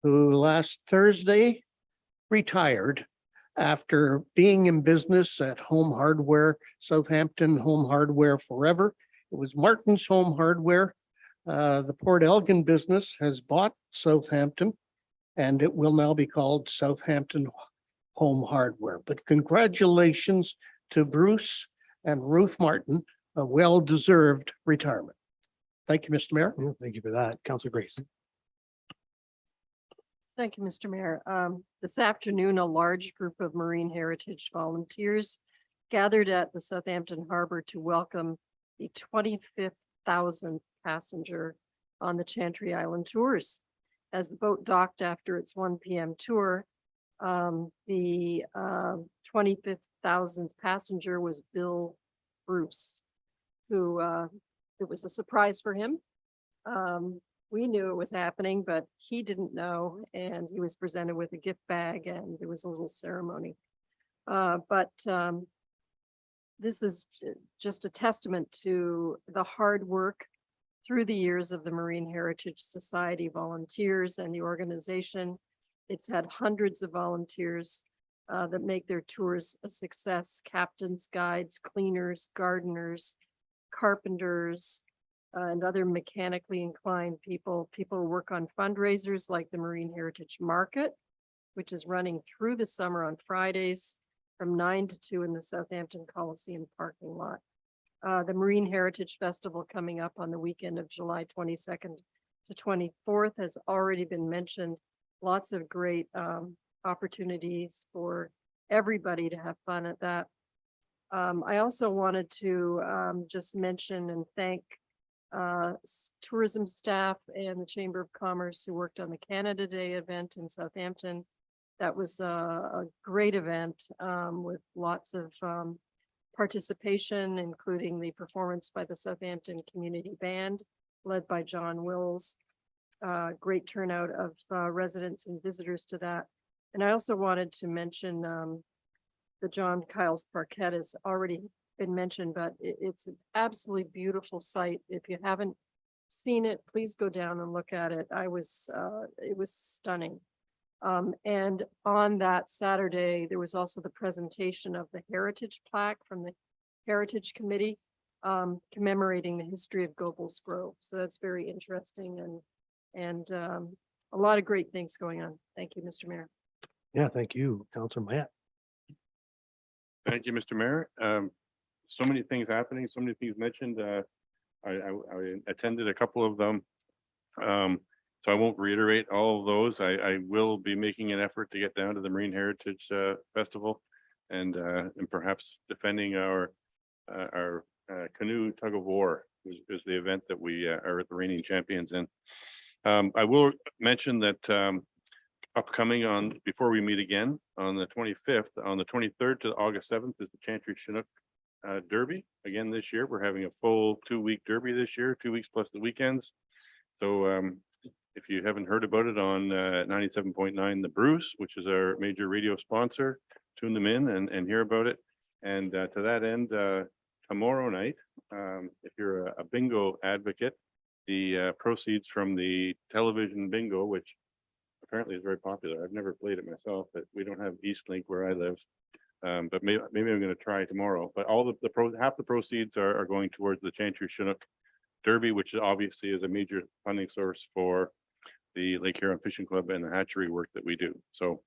who last Thursday retired after being in business at Home Hardware, Southampton Home Hardware forever. It was Martin's Home Hardware. The Port Elgin business has bought Southampton, and it will now be called Southampton Home Hardware. But congratulations to Bruce and Ruth Martin, a well-deserved retirement. Thank you, Mr. Mayor. Yeah, thank you for that. Councilor Grace. Thank you, Mr. Mayor. This afternoon, a large group of Marine Heritage volunteers gathered at the Southampton Harbor to welcome the 25,000th passenger on the Chantry Island tours. As the boat docked after its 1 p.m. tour, the 25,000th passenger was Bill Bruce, who it was a surprise for him. We knew it was happening, but he didn't know, and he was presented with a gift bag, and there was a little ceremony. This is just a testament to the hard work through the years of the Marine Heritage Society volunteers and the organization. It's had hundreds of volunteers that make their tours a success: captains, guides, cleaners, gardeners, carpenters, and other mechanically inclined people. People who work on fundraisers like the Marine Heritage Market, which is running through the summer on Fridays from 9 to 2 in the Southampton Coliseum parking lot. The Marine Heritage Festival coming up on the weekend of July 22nd to 24th has already been mentioned. Lots of great opportunities for everybody to have fun at that. I also wanted to just mention and thank tourism staff and the Chamber of Commerce who worked on the Canada Day event in Southampton. That was a great event with lots of participation, including the performance by the Southampton Community Band, led by John Wills. Great turnout of residents and visitors to that. And I also wanted to mention the John Kyle's Parquet has already been mentioned, but it's an absolutely beautiful site. If you haven't seen it, please go down and look at it. It was stunning. And on that Saturday, there was also the presentation of the Heritage Plaque from the Heritage Committee commemorating the history of Goebels Grove. So that's very interesting and a lot of great things going on. Thank you, Mr. Mayor. Yeah, thank you, Councilor Mayette. Thank you, Mr. Mayor. So many things happening, so many things mentioned. I attended a couple of them. So I won't reiterate all of those. I will be making an effort to get down to the Marine Heritage Festival and perhaps defending our canoe tug of war is the event that we are the reigning champions in. I will mention that upcoming on, before we meet again, on the 25th, on the 23rd to August 7th is the Chantry Chinook Derby. Again, this year, we're having a full 2-week Derby this year, 2 weeks plus the weekends. So if you haven't heard about it on 97.9 The Bruce, which is our major radio sponsor, tune them in and hear about it. And to that end, tomorrow night, if you're a bingo advocate, the proceeds from the television bingo, which apparently is very popular. I've never played it myself, but we don't have Eastlink where I live. But maybe I'm going to try tomorrow. But all half the proceeds are going towards the Chantry Chinook Derby, which obviously is a major funding source for the Lake Huron Fishing Club and the hatchery work that we do. So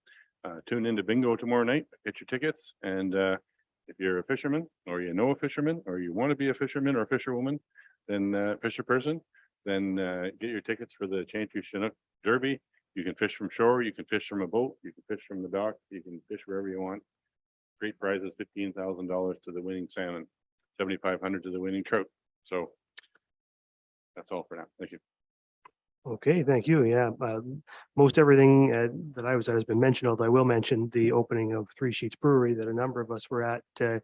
tune into bingo tomorrow night, get your tickets. And if you're a fisherman or you know a fisherman or you want to be a fisherman or a fisherwoman, then fisher person, then get your tickets for the Chantry Chinook Derby. You can fish from shore, you can fish from a boat, you can fish from the dock, you can fish wherever you want. Great prizes, $15,000 to the winning salmon, 7,500 to the winning trout. So that's all for now. Thank you. Okay, thank you. Yeah, most everything that I was at has been mentioned, although I will mention the opening of Three Sheets Brewery that a number of us were at a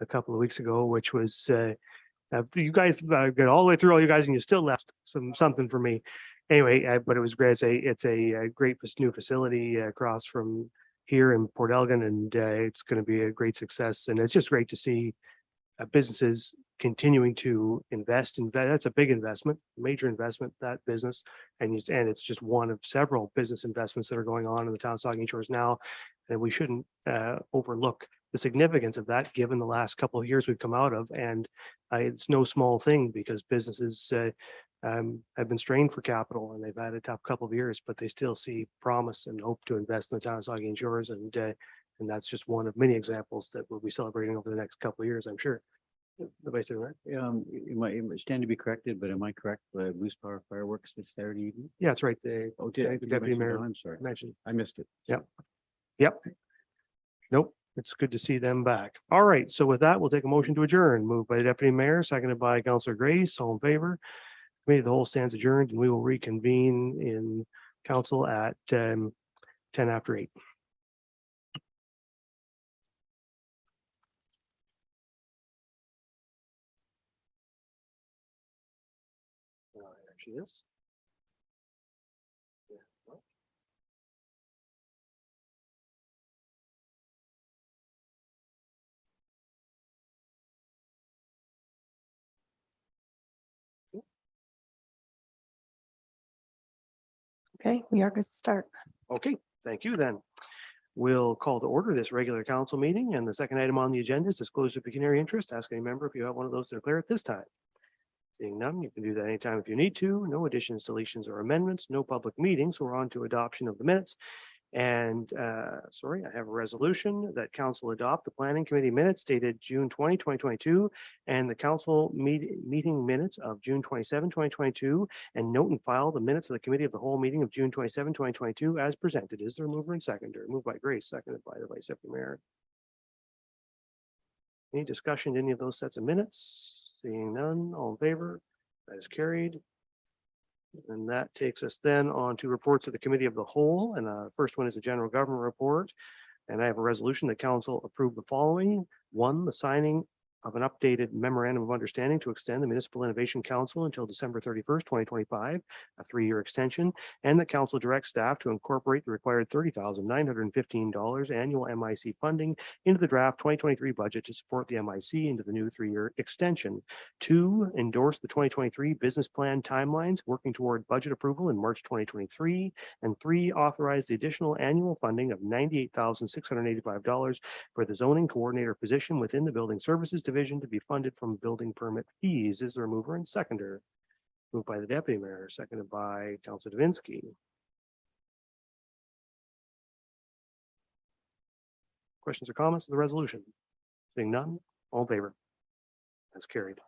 couple of weeks ago, which was you guys got all the way through all you guys and you still left something for me. Anyway, but it was great. It's a great new facility across from here in Port Elgin, and it's going to be a great success. And it's just great to see businesses continuing to invest in that. That's a big investment, major investment, that business. And it's just one of several business investments that are going on in the town of Saugeen Shores now. And we shouldn't overlook the significance of that, given the last couple of years we've come out of. And it's no small thing, because businesses have been strained for capital, and they've had a tough couple of years, but they still see promise and hope to invest in the town of Saugeen Shores. And that's just one of many examples that we'll be celebrating over the next couple of years, I'm sure. The Vice Chair, right? You might stand to be corrected, but am I correct? Boost Power fireworks this Saturday evening? Yeah, it's right. The Did the you Deputy mention Mayor that? I'm sorry, mentioned. I missed it. Yep. Nope. It's good to see them back. All right. So with that, we'll take a motion to adjourn. Moved by the Deputy Mayor, seconded by Councillor Grace. All in favor? Committee of the whole stands adjourned, and we will reconvene in council at 10 after 8. Actually, is. Okay, we are going to start. Okay, thank you then. We'll call to order this regular council meeting, and the second item on the agenda is disclosure of pecuniary interest. Ask any member if you have one of those to declare at this time. Seeing none, you can do that anytime if you need to. No additions, deletions, or amendments, no public meetings. We're on to adoption of the minutes. And sorry, I have a resolution that council adopt the planning committee minutes dated June 20, 2022, and the council meeting minutes of June 27, 2022, and note and file the minutes of the committee of the whole meeting of June 27, 2022 as presented. Is there a mover and seconder? Moved by Grace, seconded by the Vice Deputy Mayor. Any discussion, to any of those sets of minutes? Seeing none, all in favor? That is carried. And that takes us then on to reports of the Committee of the Whole. And first one is a general government report. And I have a resolution that council approved the following. One, the signing of an updated memorandum of understanding to extend the Municipal Innovation Council until December 31st, 2025, a 3-year extension, and the council directs staff to incorporate the required $30,915 annual MIC funding into the draft 2023 budget to support the MIC into the new 3-year extension. 2, endorse the 2023 business plan timelines working toward budget approval in March 2023. And 3, authorize the additional annual funding of $98,685 for the zoning coordinator position within the Building Services Division to be funded from building permit fees. Is there a mover and seconder? Moved by the Deputy Mayor, seconded by Councilor Davinsky. Questions or comments on the resolution? Seeing none, all in favor? That's carried.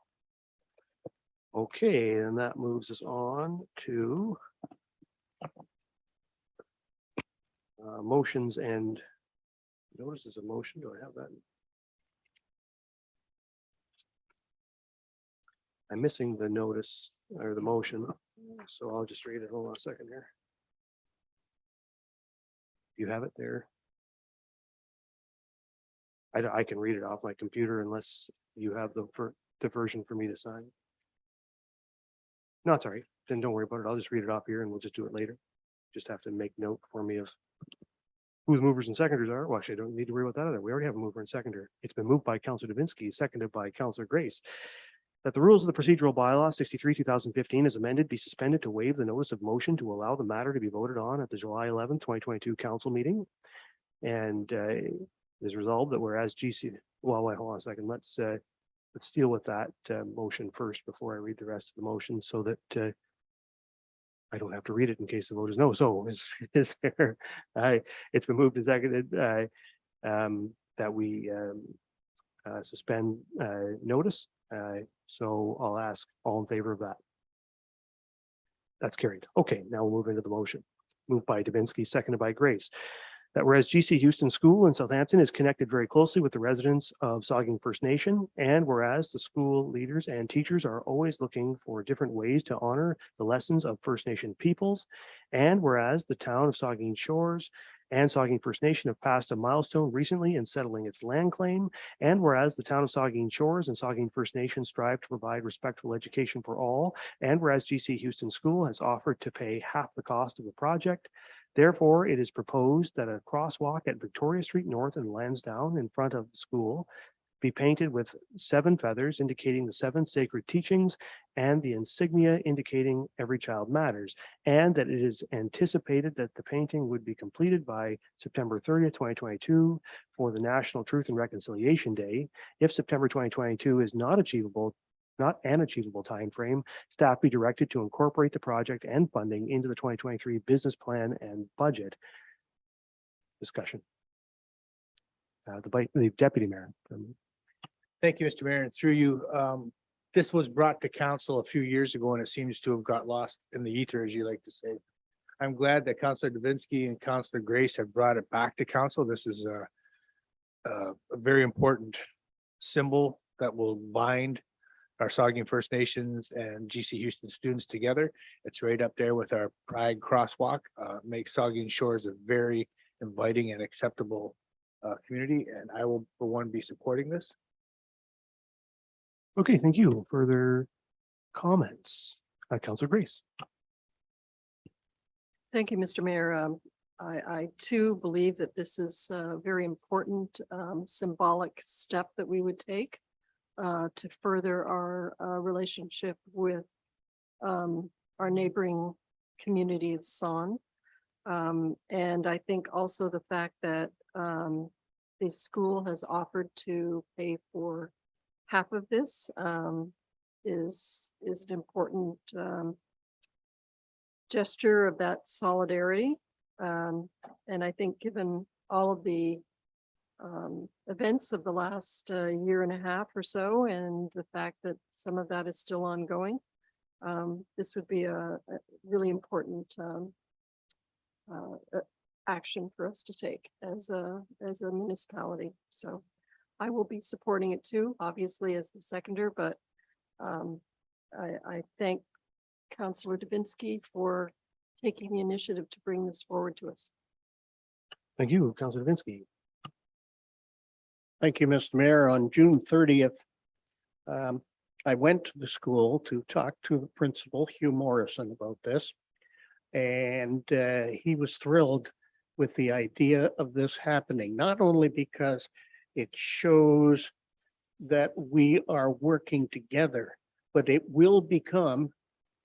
Okay, and that moves us on to motions and notices of motion. Do I have that? I'm missing the notice or the motion, so I'll just read it. Hold on a second here. You have it there? I can read it off my computer unless you have the version for me to sign. No, sorry. Then don't worry about it. I'll just read it off here and we'll just do it later. Just have to make note for me of who the movers and seconders are. Well, actually, I don't need to worry about that either. We already have a mover and seconder. It's been moved by Councilor Davinsky, seconded by Councilor Grace, that the rules of the procedural bylaw 63, 2015 as amended be suspended to waive the notice of motion to allow the matter to be voted on at the July 11th, 2022 council meeting. And it is resolved that whereas GC, well, wait, hold on a second. Let's deal with that motion first before I read the rest of the motion so that I don't have to read it in case the vote is no. So is there, it's been moved and seconded that we suspend notice. So I'll ask all in favor of that. That's carried. Okay, now we'll move into the motion. Moved by Dubinsky, seconded by Grace. That whereas GC Houston School in Southampton is connected very closely with the residents of Saugeen First Nation, and whereas the school leaders and teachers are always looking for different ways to honor the lessons of First Nation peoples, and whereas the town of Saugeen Shores and Saugeen First Nation have passed a milestone recently in settling its land claim, and whereas the town of Saugeen Shores and Saugeen First Nation strive to provide respectful education for all, and whereas GC Houston School has offered to pay half the cost of the project, therefore, it is proposed that a crosswalk at Victoria Street North and Lansdowne in front of the school be painted with 7 feathers indicating the 7 sacred teachings and the insignia indicating every child matters, and that it is anticipated that the painting would be completed by September 30th, 2022 for the National Truth and Reconciliation Day. If September 2022 is not an achievable timeframe, staff be directed to incorporate the project and funding into the 2023 business plan and budget. Discussion. The deputy mayor. Thank you, Mr. Mayor, and through you, this was brought to council a few years ago and it seems to have got lost in the ether, as you like to say. I'm glad that Councillor Dubinsky and Councillor Grace have brought it back to council. This is a very important symbol that will bind our Saugeen First Nations and GC Houston students together. It's right up there with our Pride crosswalk, makes Saugeen Shores a very inviting and acceptable community, and I will, for one, be supporting this. Okay, thank you. Further comments? Councillor Grace. Thank you, Mr. Mayor. I too believe that this is a very important symbolic step that we would take to further our relationship with our neighboring community of Saugeen. And I think also the fact that the school has offered to pay for half of this is an important gesture of that solidarity. And I think given all of the events of the last year and a half or so, and the fact that some of that is still ongoing, this would be a really important action for us to take as a municipality. So I will be supporting it too, obviously as the seconder, but I thank Councillor Dubinsky for taking the initiative to bring this forward to us. Thank you, Councillor Dubinsky. Thank you, Mr. Mayor. On June 30th, I went to the school to talk to the principal, Hugh Morrison, about this. And he was thrilled with the idea of this happening, not only because it shows that we are working together, but it will become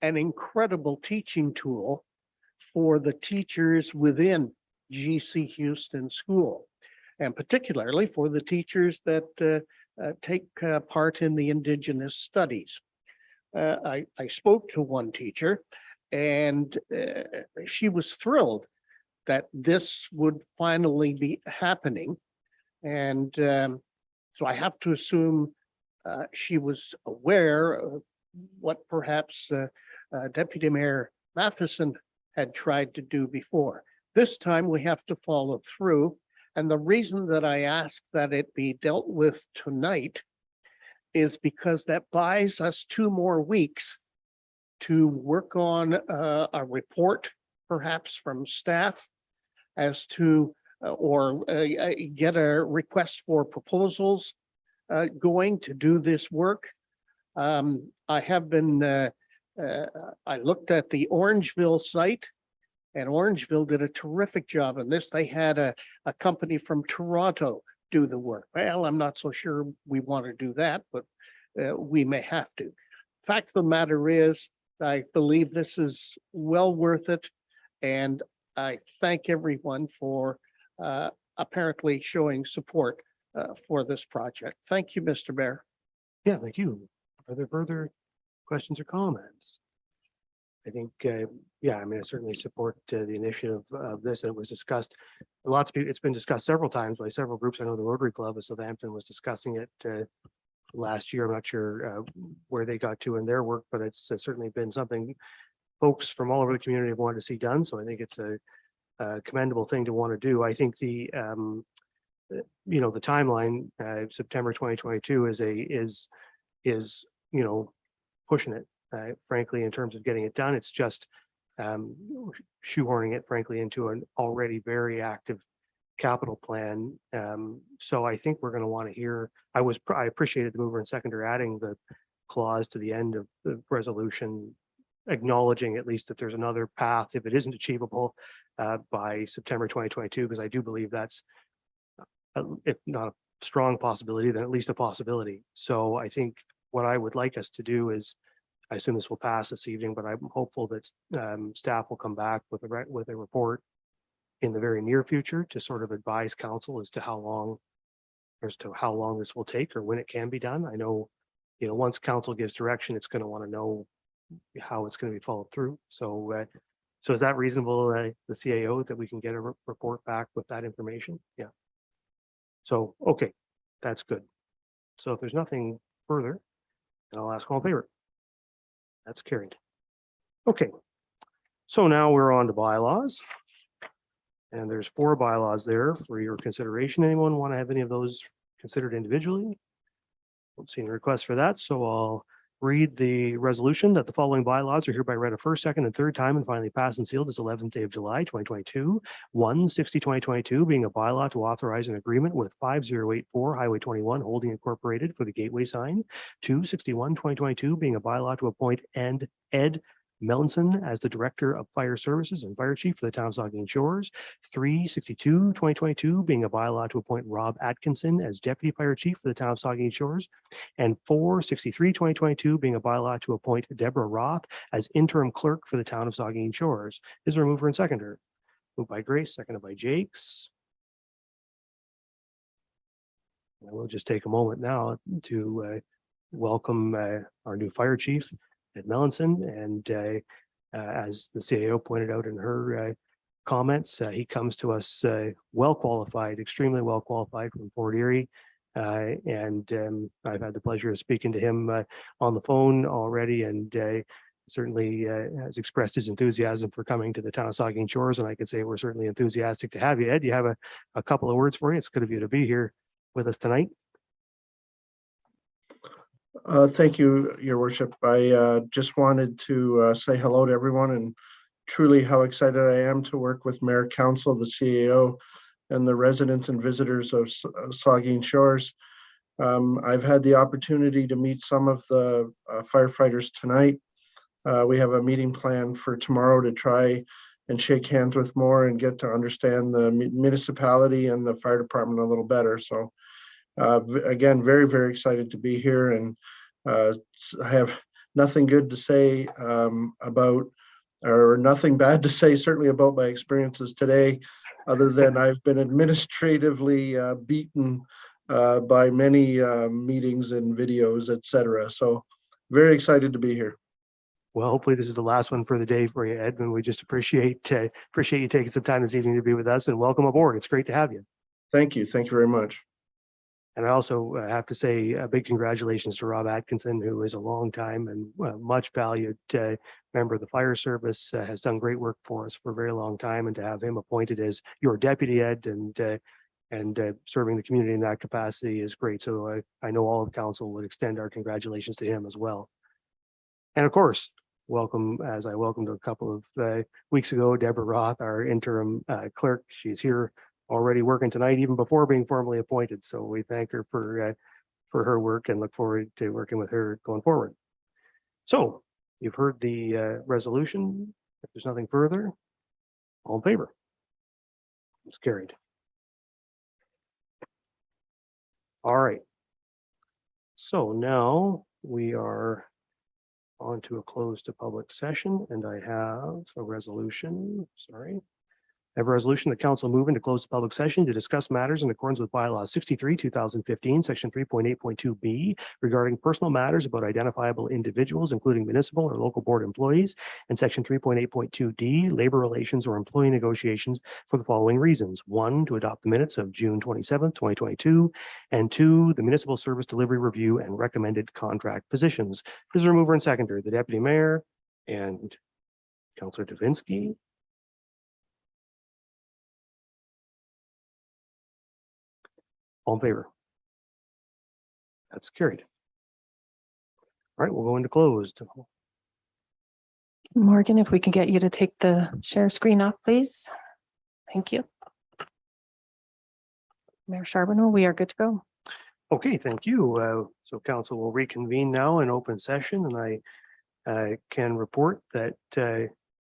an incredible teaching tool for the teachers within GC Houston School, and particularly for the teachers that take part in the Indigenous studies. I spoke to one teacher, and she was thrilled that this would finally be happening. And so I have to assume she was aware of what perhaps Deputy Mayor Matheson had tried to do before. This time we have to follow through. And the reason that I ask that it be dealt with tonight is because that buys us 2 more weeks to work on a report, perhaps from staff, as to or get a request for proposals going to do this work. I have been, I looked at the Orangeville site, and Orangeville did a terrific job on this. They had a company from Toronto do the work. Well, I'm not so sure we want to do that, but we may have to. Fact of the matter is, I believe this is well worth it. And I thank everyone for apparently showing support for this project. Thank you, Mr. Mayor. Yeah, thank you. Are there further questions or comments? I think, yeah, I mean, I certainly support the initiative of this. It was discussed, lots of people, it's been discussed several times by several groups. I know the Rotary Club of Southampton was discussing it last year. I'm not sure where they got to in their work, but it's certainly been something folks from all over the community have wanted to see done. So I think it's a commendable thing to want to do. I think the the timeline, September 2022 is pushing it, frankly, in terms of getting it done. It's just shoehorning it, frankly, into an already very active capital plan. So I think we're going to want to hear, I appreciated the mover and seconder adding the clause to the end of the resolution, acknowledging at least that there's another path if it isn't achievable by September 2022, because I do believe that's, if not a strong possibility, then at least a possibility. So I think what I would like us to do is, I assume this will pass this evening, but I'm hopeful that staff will come back with a report in the very near future to sort of advise council as to how long this will take or when it can be done. I know, once council gives direction, it's going to want to know how it's going to be followed through. So, is that reasonable, the CAO, that we can get a report back with that information? Yeah. So, okay, that's good. So if there's nothing further, then I'll ask all in favor. That's carried. Okay. So now we're on to bylaws. And there's 4 bylaws there for your consideration. Anyone want to have any of those considered individually? Don't see any requests for that, so I'll read the resolution that the following bylaws are hereby read a first, second, and third time and finally passed and sealed this 11th day of July, 2022. 1/60/2022 being a bylaw to authorize an agreement with 5084 Highway 21 Holding Incorporated for the gateway sign. 2/61/2022 being a bylaw to appoint Ed Melanson as the Director of Fire Services and Fire Chief for the town of Saugeen Shores. 3/62/2022 being a bylaw to appoint Rob Atkinson as Deputy Fire Chief for the town of Saugeen Shores. And 4/63/2022 being a bylaw to appoint Deborah Roth as Interim Clerk for the town of Saugeen Shores. Is there a mover and seconder? Moved by Grace, seconded by Jakes. And we'll just take a moment now to welcome our new Fire Chief, Ed Melanson, and as the CAO pointed out in her comments, he comes to us well qualified, extremely well qualified from Fort Erie, and I've had the pleasure of speaking to him on the phone already, and certainly has expressed his enthusiasm for coming to the town of Saugeen Shores, and I could say we're certainly enthusiastic to have you. Ed, you have a couple of words for you. It's good of you to be here with us tonight. Thank you, Your Worship. I just wanted to say hello to everyone and truly how excited I am to work with Mayor, Council, the CAO, and the residents and visitors of Saugeen Shores. I've had the opportunity to meet some of the firefighters tonight. We have a meeting planned for tomorrow to try and shake hands with more and get to understand the municipality and the fire department a little better. So again, very, very excited to be here, and I have nothing good to say about, or nothing bad to say certainly about my experiences today, other than I've been administratively beaten by many meetings and videos, etc. So very excited to be here. Well, hopefully this is the last one for the day for you, Ed, and we just appreciate you taking some time this evening to be with us, and welcome aboard. It's great to have you. Thank you. Thank you very much. And I also have to say a big congratulations to Rob Atkinson, who is a long time and much valued member of the fire service, has done great work for us for a very long time, and to have him appointed as your deputy, Ed, and serving the community in that capacity is great. So I know all of council would extend our congratulations to him as well. And of course, welcome, as I welcomed a couple of weeks ago, Deborah Roth, our interim clerk. She's here already working tonight, even before being formally appointed. So we thank her for her work and look forward to working with her going forward. So you've heard the resolution. If there's nothing further, all in favor? It's carried. All right. So now we are on to a close to public session, and I have a resolution, sorry. I have a resolution, the council moving to close the public session to discuss matters in accordance with bylaw 63, 2015, section 3.8.2B regarding personal matters about identifiable individuals, including municipal or local board employees, and section 3.8.2D, labor relations or employee negotiations, for the following reasons. 1, to adopt the minutes of June 27th, 2022, and 2, the municipal service delivery review and recommended contract positions. Is there a mover and seconder? The deputy mayor and Counselor Davinsky. All in favor? That's carried. All right, we'll go into closed. Morgan, if we can get you to take the share screen off, please. Thank you. Mayor Charbonneau, we are good to go. Okay, thank you. So council will reconvene now in open session, and I can report that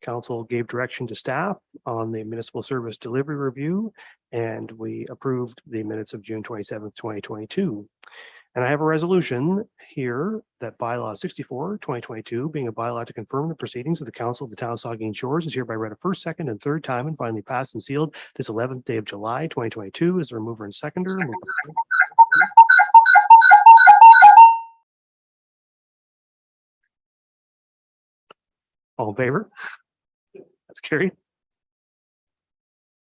council gave direction to staff on the municipal service delivery review, and we approved the minutes of June 27th, 2022. And I have a resolution here that bylaw 64, 2022, being a bylaw to confirm the proceedings of the council of the town of Saugeen Shores, is hereby read a first, second, and third time and finally passed and sealed this 11th day of July, 2022, as the remover and seconder. All in favor? That's carried.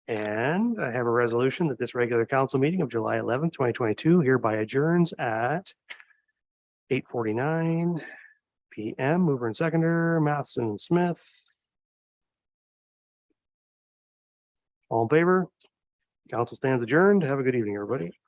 And I have a resolution that this regular council meeting of July 11th, 2022 hereby adjourns at 8:49 PM. Mover and seconder, Matheson and Smith. All in favor? Council stands adjourned. Have a good evening, everybody.